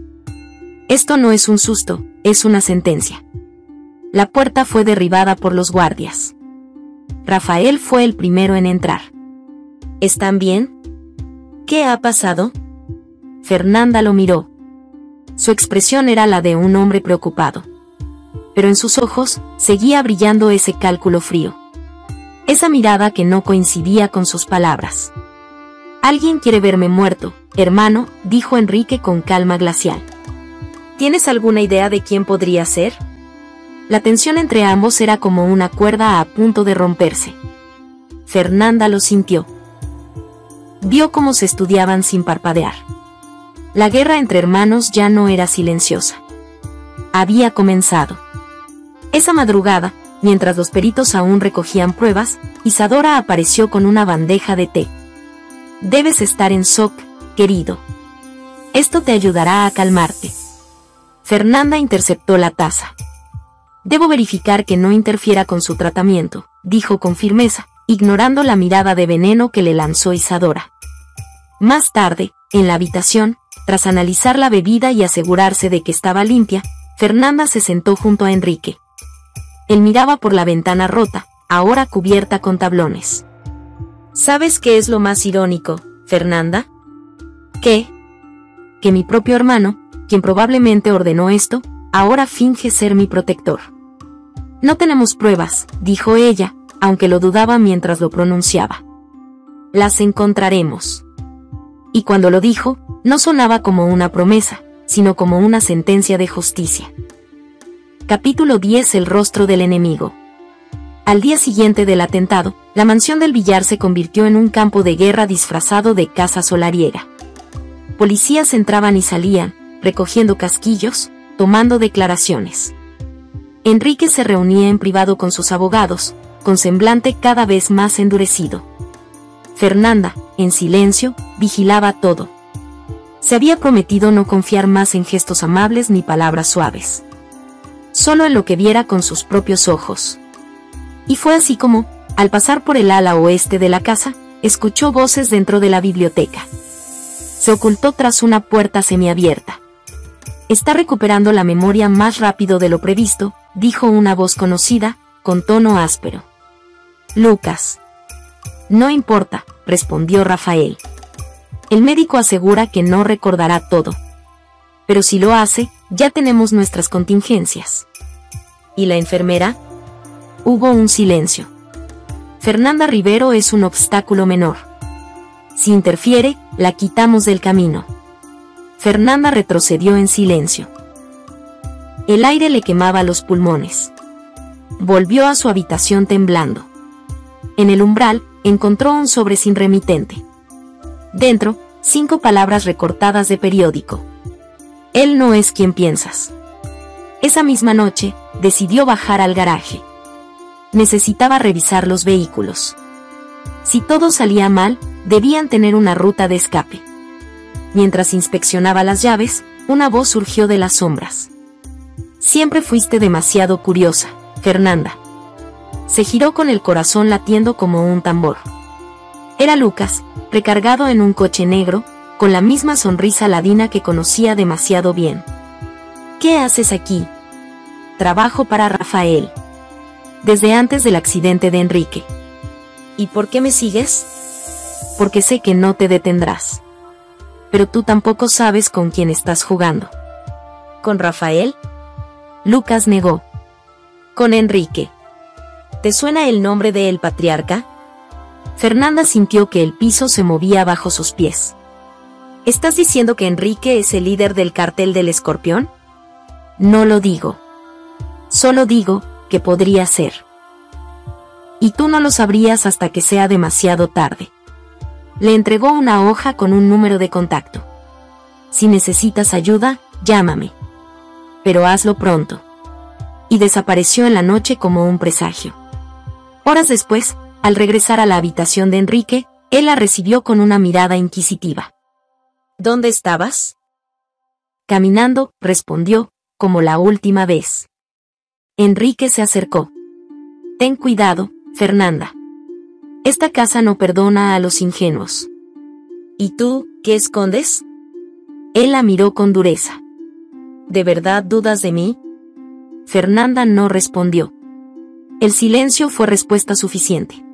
[SPEAKER 1] Esto no es un susto, es una sentencia. La puerta fue derribada por los guardias. Rafael fue el primero en entrar. ¿Están bien? ¿Qué ha pasado? Fernanda lo miró. Su expresión era la de un hombre preocupado. Pero en sus ojos seguía brillando ese cálculo frío. Esa mirada que no coincidía con sus palabras. «Alguien quiere verme muerto, hermano», dijo Enrique con calma glacial. ¿Tienes alguna idea de quién podría ser? La tensión entre ambos era como una cuerda a punto de romperse. Fernanda lo sintió. Vio cómo se estudiaban sin parpadear. La guerra entre hermanos ya no era silenciosa. Había comenzado. Esa madrugada, mientras los peritos aún recogían pruebas, Isadora apareció con una bandeja de té. «Debes estar en shock, querido. Esto te ayudará a calmarte». Fernanda interceptó la taza. «Debo verificar que no interfiera con su tratamiento», dijo con firmeza, ignorando la mirada de veneno que le lanzó Isadora. Más tarde, en la habitación, tras analizar la bebida y asegurarse de que estaba limpia, Fernanda se sentó junto a Enrique. Él miraba por la ventana rota, ahora cubierta con tablones. ¿Sabes qué es lo más irónico, Fernanda? ¿Qué? Que mi propio hermano, quien probablemente ordenó esto, ahora finge ser mi protector. No tenemos pruebas, dijo ella, aunque lo dudaba mientras lo pronunciaba. Las encontraremos. Y cuando lo dijo, no sonaba como una promesa, sino como una sentencia de justicia. Capítulo 10. El rostro del enemigo. Al día siguiente del atentado, la mansión del billar se convirtió en un campo de guerra disfrazado de casa solariega. Policías entraban y salían, recogiendo casquillos, tomando declaraciones. Enrique se reunía en privado con sus abogados, con semblante cada vez más endurecido. Fernanda, en silencio, vigilaba todo. Se había prometido no confiar más en gestos amables ni palabras suaves. solo en lo que viera con sus propios ojos. Y fue así como, al pasar por el ala oeste de la casa, escuchó voces dentro de la biblioteca. Se ocultó tras una puerta semiabierta. Está recuperando la memoria más rápido de lo previsto, dijo una voz conocida, con tono áspero. Lucas. No importa, respondió Rafael. El médico asegura que no recordará todo. Pero si lo hace, ya tenemos nuestras contingencias. ¿Y la enfermera? Hubo un silencio. Fernanda Rivero es un obstáculo menor. Si interfiere, la quitamos del camino. Fernanda retrocedió en silencio. El aire le quemaba los pulmones. Volvió a su habitación temblando. En el umbral, encontró un sobre sin remitente. Dentro, 5 palabras recortadas de periódico. Él no es quien piensas. Esa misma noche, decidió bajar al garaje. Necesitaba revisar los vehículos. Si todo salía mal, debían tener una ruta de escape. Mientras inspeccionaba las llaves, una voz surgió de las sombras. Siempre fuiste demasiado curiosa, Fernanda. Se giró con el corazón latiendo como un tambor. Era Lucas, recargado en un coche negro, con la misma sonrisa ladina que conocía demasiado bien. ¿Qué haces aquí? Trabajo para Rafael. Desde antes del accidente de Enrique. ¿Y por qué me sigues? Porque sé que no te detendrás. Pero tú tampoco sabes con quién estás jugando. ¿Con Rafael? Lucas negó. Con Enrique. ¿Te suena el nombre de El Patriarca? Fernanda sintió que el piso se movía bajo sus pies. ¿Estás diciendo que Enrique es el líder del cartel del Escorpión? No lo digo. Solo digo que podría ser. Y tú no lo sabrías hasta que sea demasiado tarde. Le entregó una hoja con un número de contacto. Si necesitas ayuda, llámame. Pero hazlo pronto. Y desapareció en la noche como un presagio. Horas después, al regresar a la habitación de Enrique, él la recibió con una mirada inquisitiva. ¿Dónde estabas? Caminando, respondió, como la última vez. Enrique se acercó. Ten cuidado, Fernanda. Esta casa no perdona a los ingenuos. ¿Y tú, qué escondes? Él la miró con dureza. ¿De verdad dudas de mí? Fernanda no respondió. El silencio fue respuesta suficiente.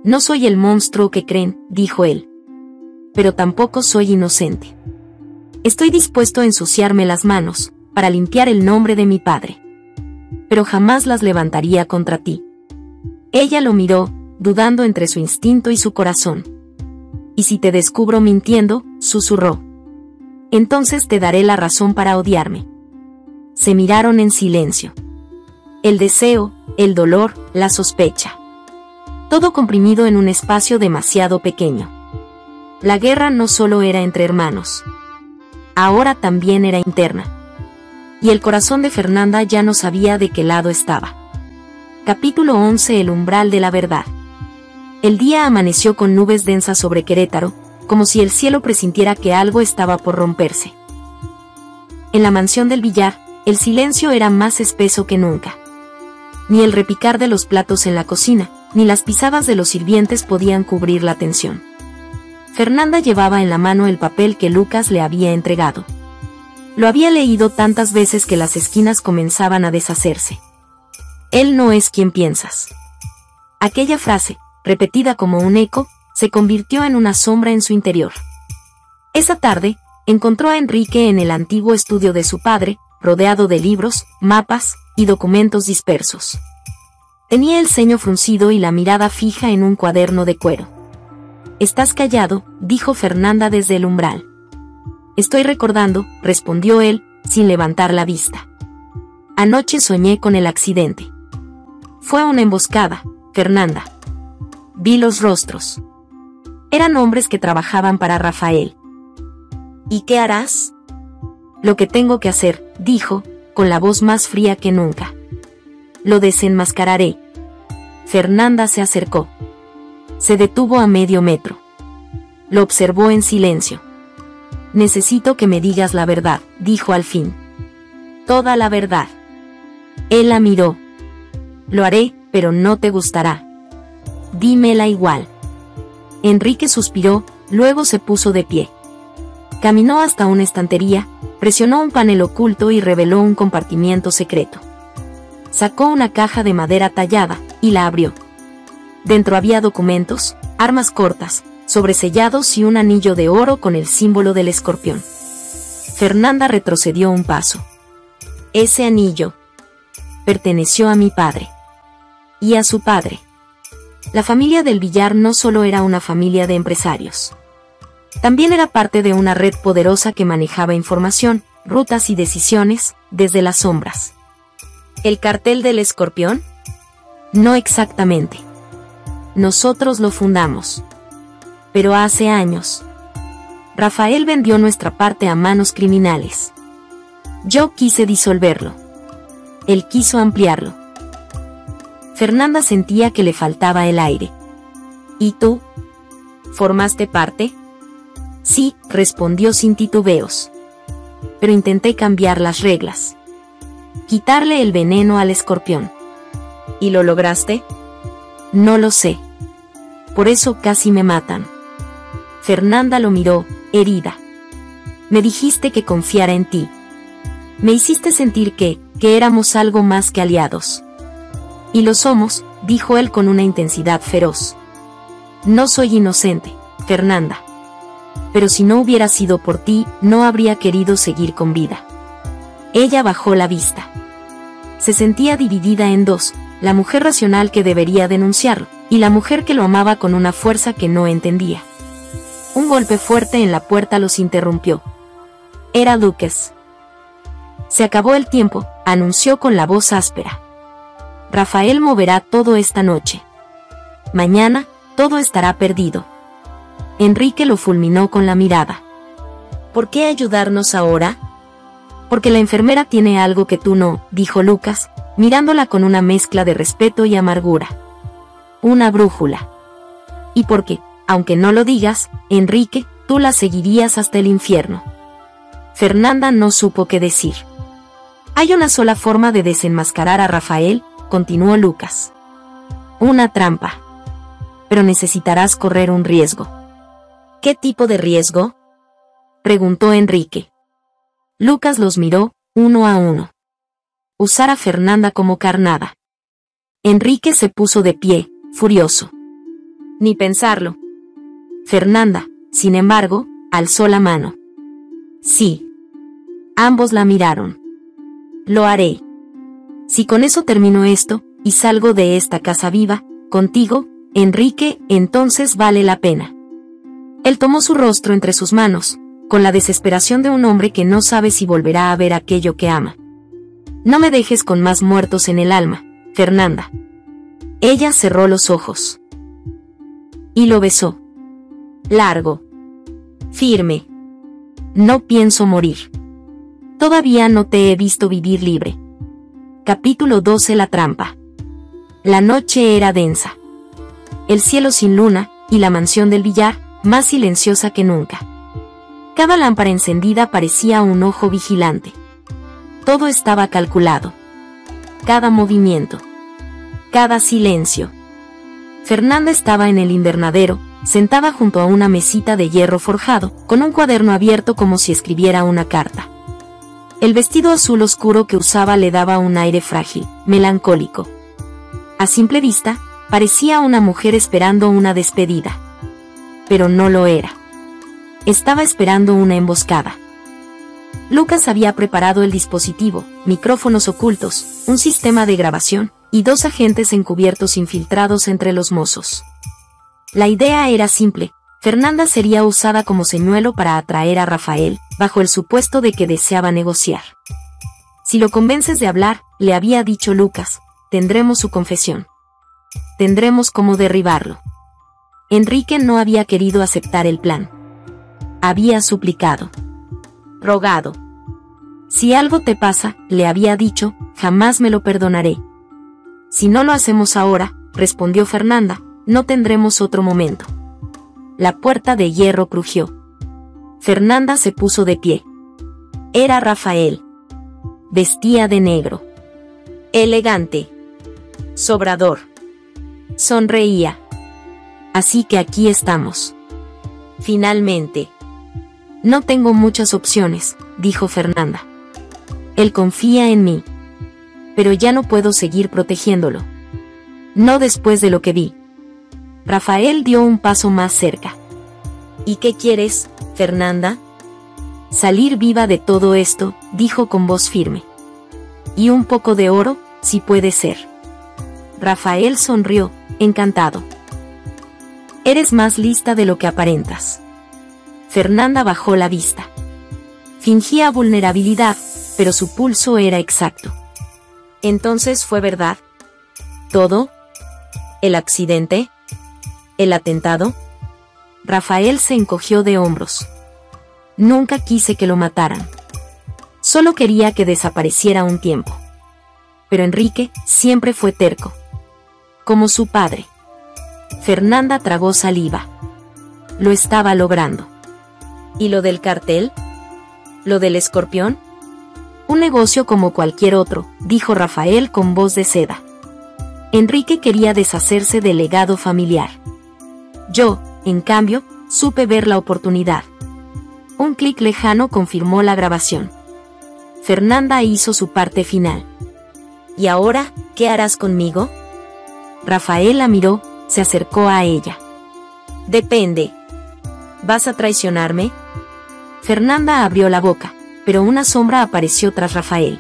[SPEAKER 1] No soy el monstruo que creen, dijo él. Pero tampoco soy inocente. Estoy dispuesto a ensuciarme las manos, para limpiar el nombre de mi padre. Pero jamás las levantaría contra ti. Ella lo miró, dudando entre su instinto y su corazón. Y si te descubro mintiendo, susurró. Entonces te daré la razón para odiarme. Se miraron en silencio. El deseo, el dolor, la sospecha. Todo comprimido en un espacio demasiado pequeño. La guerra no solo era entre hermanos. Ahora también era interna. Y el corazón de Fernanda ya no sabía de qué lado estaba. Capítulo 11. El umbral de la verdad. El día amaneció con nubes densas sobre Querétaro, como si el cielo presintiera que algo estaba por romperse. En la mansión del billar, el silencio era más espeso que nunca. Ni el repicar de los platos en la cocina, ni las pisadas de los sirvientes podían cubrir la tensión. Fernanda llevaba en la mano el papel que Lucas le había entregado. Lo había leído tantas veces que las esquinas comenzaban a deshacerse. Él no es quien piensas. Aquella frase, repetida como un eco, se convirtió en una sombra en su interior. Esa tarde, encontró a Enrique en el antiguo estudio de su padre, rodeado de libros, mapas y documentos dispersos. Tenía el ceño fruncido y la mirada fija en un cuaderno de cuero. «Estás callado», dijo Fernanda desde el umbral. «Estoy recordando», respondió él, sin levantar la vista. «Anoche soñé con el accidente. Fue una emboscada, Fernanda. Vi los rostros. Eran hombres que trabajaban para Rafael». «¿Y qué harás?» «Lo que tengo que hacer», dijo, con la voz más fría que nunca. «Lo desenmascararé». Fernanda se acercó. Se detuvo a medio metro. Lo observó en silencio. «Necesito que me digas la verdad», dijo al fin. «Toda la verdad». Él la miró. Lo haré, pero no te gustará. Dímela igual. Enrique suspiró, luego se puso de pie. Caminó hasta una estantería, presionó un panel oculto y reveló un compartimiento secreto. Sacó una caja de madera tallada, y la abrió. Dentro había documentos, armas cortas, sobresellados y un anillo de oro con el símbolo del escorpión. Fernanda retrocedió un paso. Ese anillo perteneció a mi padre. Y a su padre. La familia del Villar no solo era una familia de empresarios. También era parte de una red poderosa que manejaba información, rutas y decisiones, desde las sombras. ¿El cartel del escorpión? No exactamente. Nosotros lo fundamos. Pero hace años. Rafael vendió nuestra parte a manos criminales. Yo quise disolverlo. Él quiso ampliarlo. Fernanda sentía que le faltaba el aire. ¿Y tú? ¿Formaste parte? Sí, respondió sin titubeos. Pero intenté cambiar las reglas. Quitarle el veneno al escorpión. ¿Y lo lograste? No lo sé. Por eso casi me matan. Fernanda lo miró, herida. Me dijiste que confiara en ti. Me hiciste sentir que éramos algo más que aliados. Y lo somos, dijo él con una intensidad feroz. No soy inocente, Fernanda. Pero si no hubiera sido por ti, no habría querido seguir con vida. Ella bajó la vista. Se sentía dividida en dos, la mujer racional que debería denunciarlo, y la mujer que lo amaba con una fuerza que no entendía. Un golpe fuerte en la puerta los interrumpió. Era Lucas. Se acabó el tiempo, anunció con la voz áspera. Rafael moverá todo esta noche. Mañana, todo estará perdido. Enrique lo fulminó con la mirada. ¿Por qué ayudarnos ahora? Porque la enfermera tiene algo que tú no, dijo Lucas, mirándola con una mezcla de respeto y amargura. Una brújula. Y porque, aunque no lo digas, Enrique, tú la seguirías hasta el infierno. Fernanda no supo qué decir. Hay una sola forma de desenmascarar a Rafael, continuó Lucas. Una trampa. Pero necesitarás correr un riesgo. ¿Qué tipo de riesgo? Preguntó Enrique. Lucas los miró, uno a uno. Usar a Fernanda como carnada. Enrique se puso de pie, furioso. Ni pensarlo. Fernanda, sin embargo, alzó la mano. Sí. Ambos la miraron. Lo haré. Si con eso termino esto, y salgo de esta casa viva, contigo, Enrique, entonces vale la pena. Él tomó su rostro entre sus manos, con la desesperación de un hombre que no sabe si volverá a ver aquello que ama. No me dejes con más muertos en el alma, Fernanda. Ella cerró los ojos. Y lo besó. Largo. Firme. No pienso morir. Todavía no te he visto vivir libre. Capítulo 12. La trampa. La noche era densa. El cielo sin luna, y la mansión del Villar, más silenciosa que nunca. Cada lámpara encendida parecía un ojo vigilante. Todo estaba calculado. Cada movimiento. Cada silencio. Fernanda estaba en el invernadero, sentada junto a una mesita de hierro forjado, con un cuaderno abierto como si escribiera una carta. El vestido azul oscuro que usaba le daba un aire frágil, melancólico. A simple vista, parecía una mujer esperando una despedida. Pero no lo era. Estaba esperando una emboscada. Lucas había preparado el dispositivo, micrófonos ocultos, un sistema de grabación, y 2 agentes encubiertos infiltrados entre los mozos. La idea era simple. Fernanda sería usada como señuelo para atraer a Rafael, bajo el supuesto de que deseaba negociar. Si lo convences de hablar, le había dicho Lucas, tendremos su confesión. Tendremos cómo derribarlo. Enrique no había querido aceptar el plan. Había suplicado. Rogado. Si algo te pasa, le había dicho, jamás me lo perdonaré. Si no lo hacemos ahora, respondió Fernanda, no tendremos otro momento. La puerta de hierro crujió. Fernanda se puso de pie. Era Rafael. Vestía de negro. elegante, sobrador. Sonreía. Así que aquí estamos. Finalmente. No tengo muchas opciones, dijo Fernanda. Él confía en mí. Pero ya no puedo seguir protegiéndolo. No después de lo que vi. Rafael dio un paso más cerca. ¿Y qué quieres, Fernanda? Salir viva de todo esto, dijo con voz firme. Y un poco de oro, si puede ser. Rafael sonrió, encantado. Eres más lista de lo que aparentas. Fernanda bajó la vista. Fingía vulnerabilidad, pero su pulso era exacto. Entonces fue verdad. ¿Todo? ¿El accidente? ¿El atentado? Rafael se encogió de hombros. Nunca quise que lo mataran. Solo quería que desapareciera un tiempo. Pero Enrique siempre fue terco. Como su padre. Fernanda tragó saliva. Lo estaba logrando. ¿Y lo del cartel? ¿Lo del escorpión? Un negocio como cualquier otro, dijo Rafael con voz de seda. Enrique quería deshacerse del legado familiar. Yo, en cambio, supe ver la oportunidad. Un clic lejano confirmó la grabación. Fernanda hizo su parte final. ¿Y ahora, qué harás conmigo? Rafael la miró, se acercó a ella. Depende. ¿Vas a traicionarme? Fernanda abrió la boca, pero una sombra apareció tras Rafael.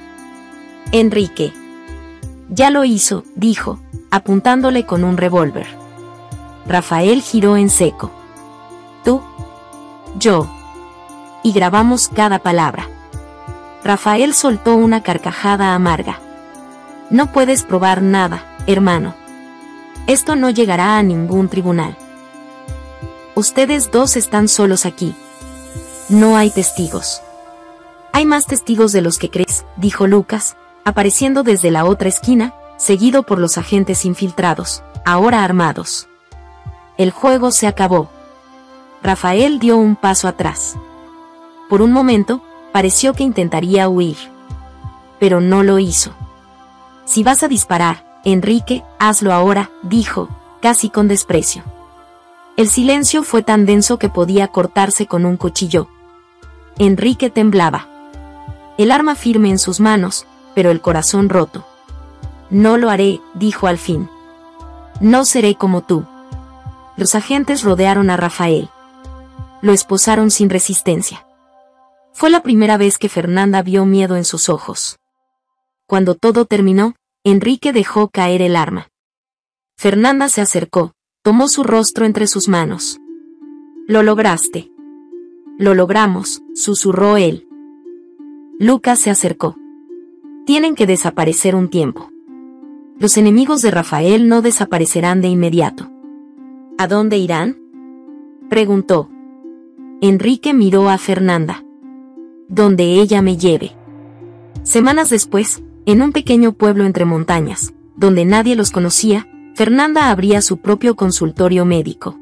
[SPEAKER 1] Enrique. Ya lo hizo, dijo, apuntándole con un revólver. Rafael giró en seco. Tú. Yo. Y grabamos cada palabra. Rafael soltó una carcajada amarga. No puedes probar nada, hermano. Esto no llegará a ningún tribunal. Ustedes dos están solos aquí. No hay testigos. Hay más testigos de los que crees, dijo Lucas, apareciendo desde la otra esquina, seguido por los agentes infiltrados, ahora armados. El juego se acabó. Rafael dio un paso atrás. Por un momento, pareció que intentaría huir. Pero no lo hizo. Si vas a disparar, Enrique, hazlo ahora, dijo, casi con desprecio. El silencio fue tan denso que podía cortarse con un cuchillo. Enrique temblaba. El arma firme en sus manos, pero el corazón roto. No lo haré, dijo al fin. No seré como tú. Los agentes rodearon a Rafael. Lo esposaron sin resistencia. Fue la primera vez que Fernanda vio miedo en sus ojos. Cuando todo terminó, Enrique dejó caer el arma. Fernanda se acercó, tomó su rostro entre sus manos. Lo lograste. Lo logramos, susurró él. Lucas se acercó. Tienen que desaparecer un tiempo. Los enemigos de Rafael no desaparecerán de inmediato. ¿A dónde irán? Preguntó. Enrique miró a Fernanda. Donde ella me lleve. Semanas después, en un pequeño pueblo entre montañas, donde nadie los conocía, Fernanda abría su propio consultorio médico.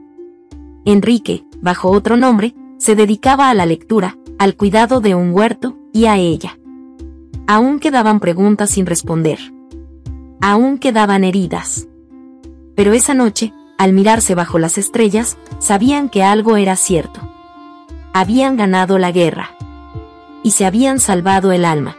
[SPEAKER 1] Enrique, bajo otro nombre, se dedicaba a la lectura, al cuidado de un huerto, y a ella. Aún quedaban preguntas sin responder. Aún quedaban heridas. Pero esa noche, al mirarse bajo las estrellas, sabían que algo era cierto. Habían ganado la guerra. Y se habían salvado el alma.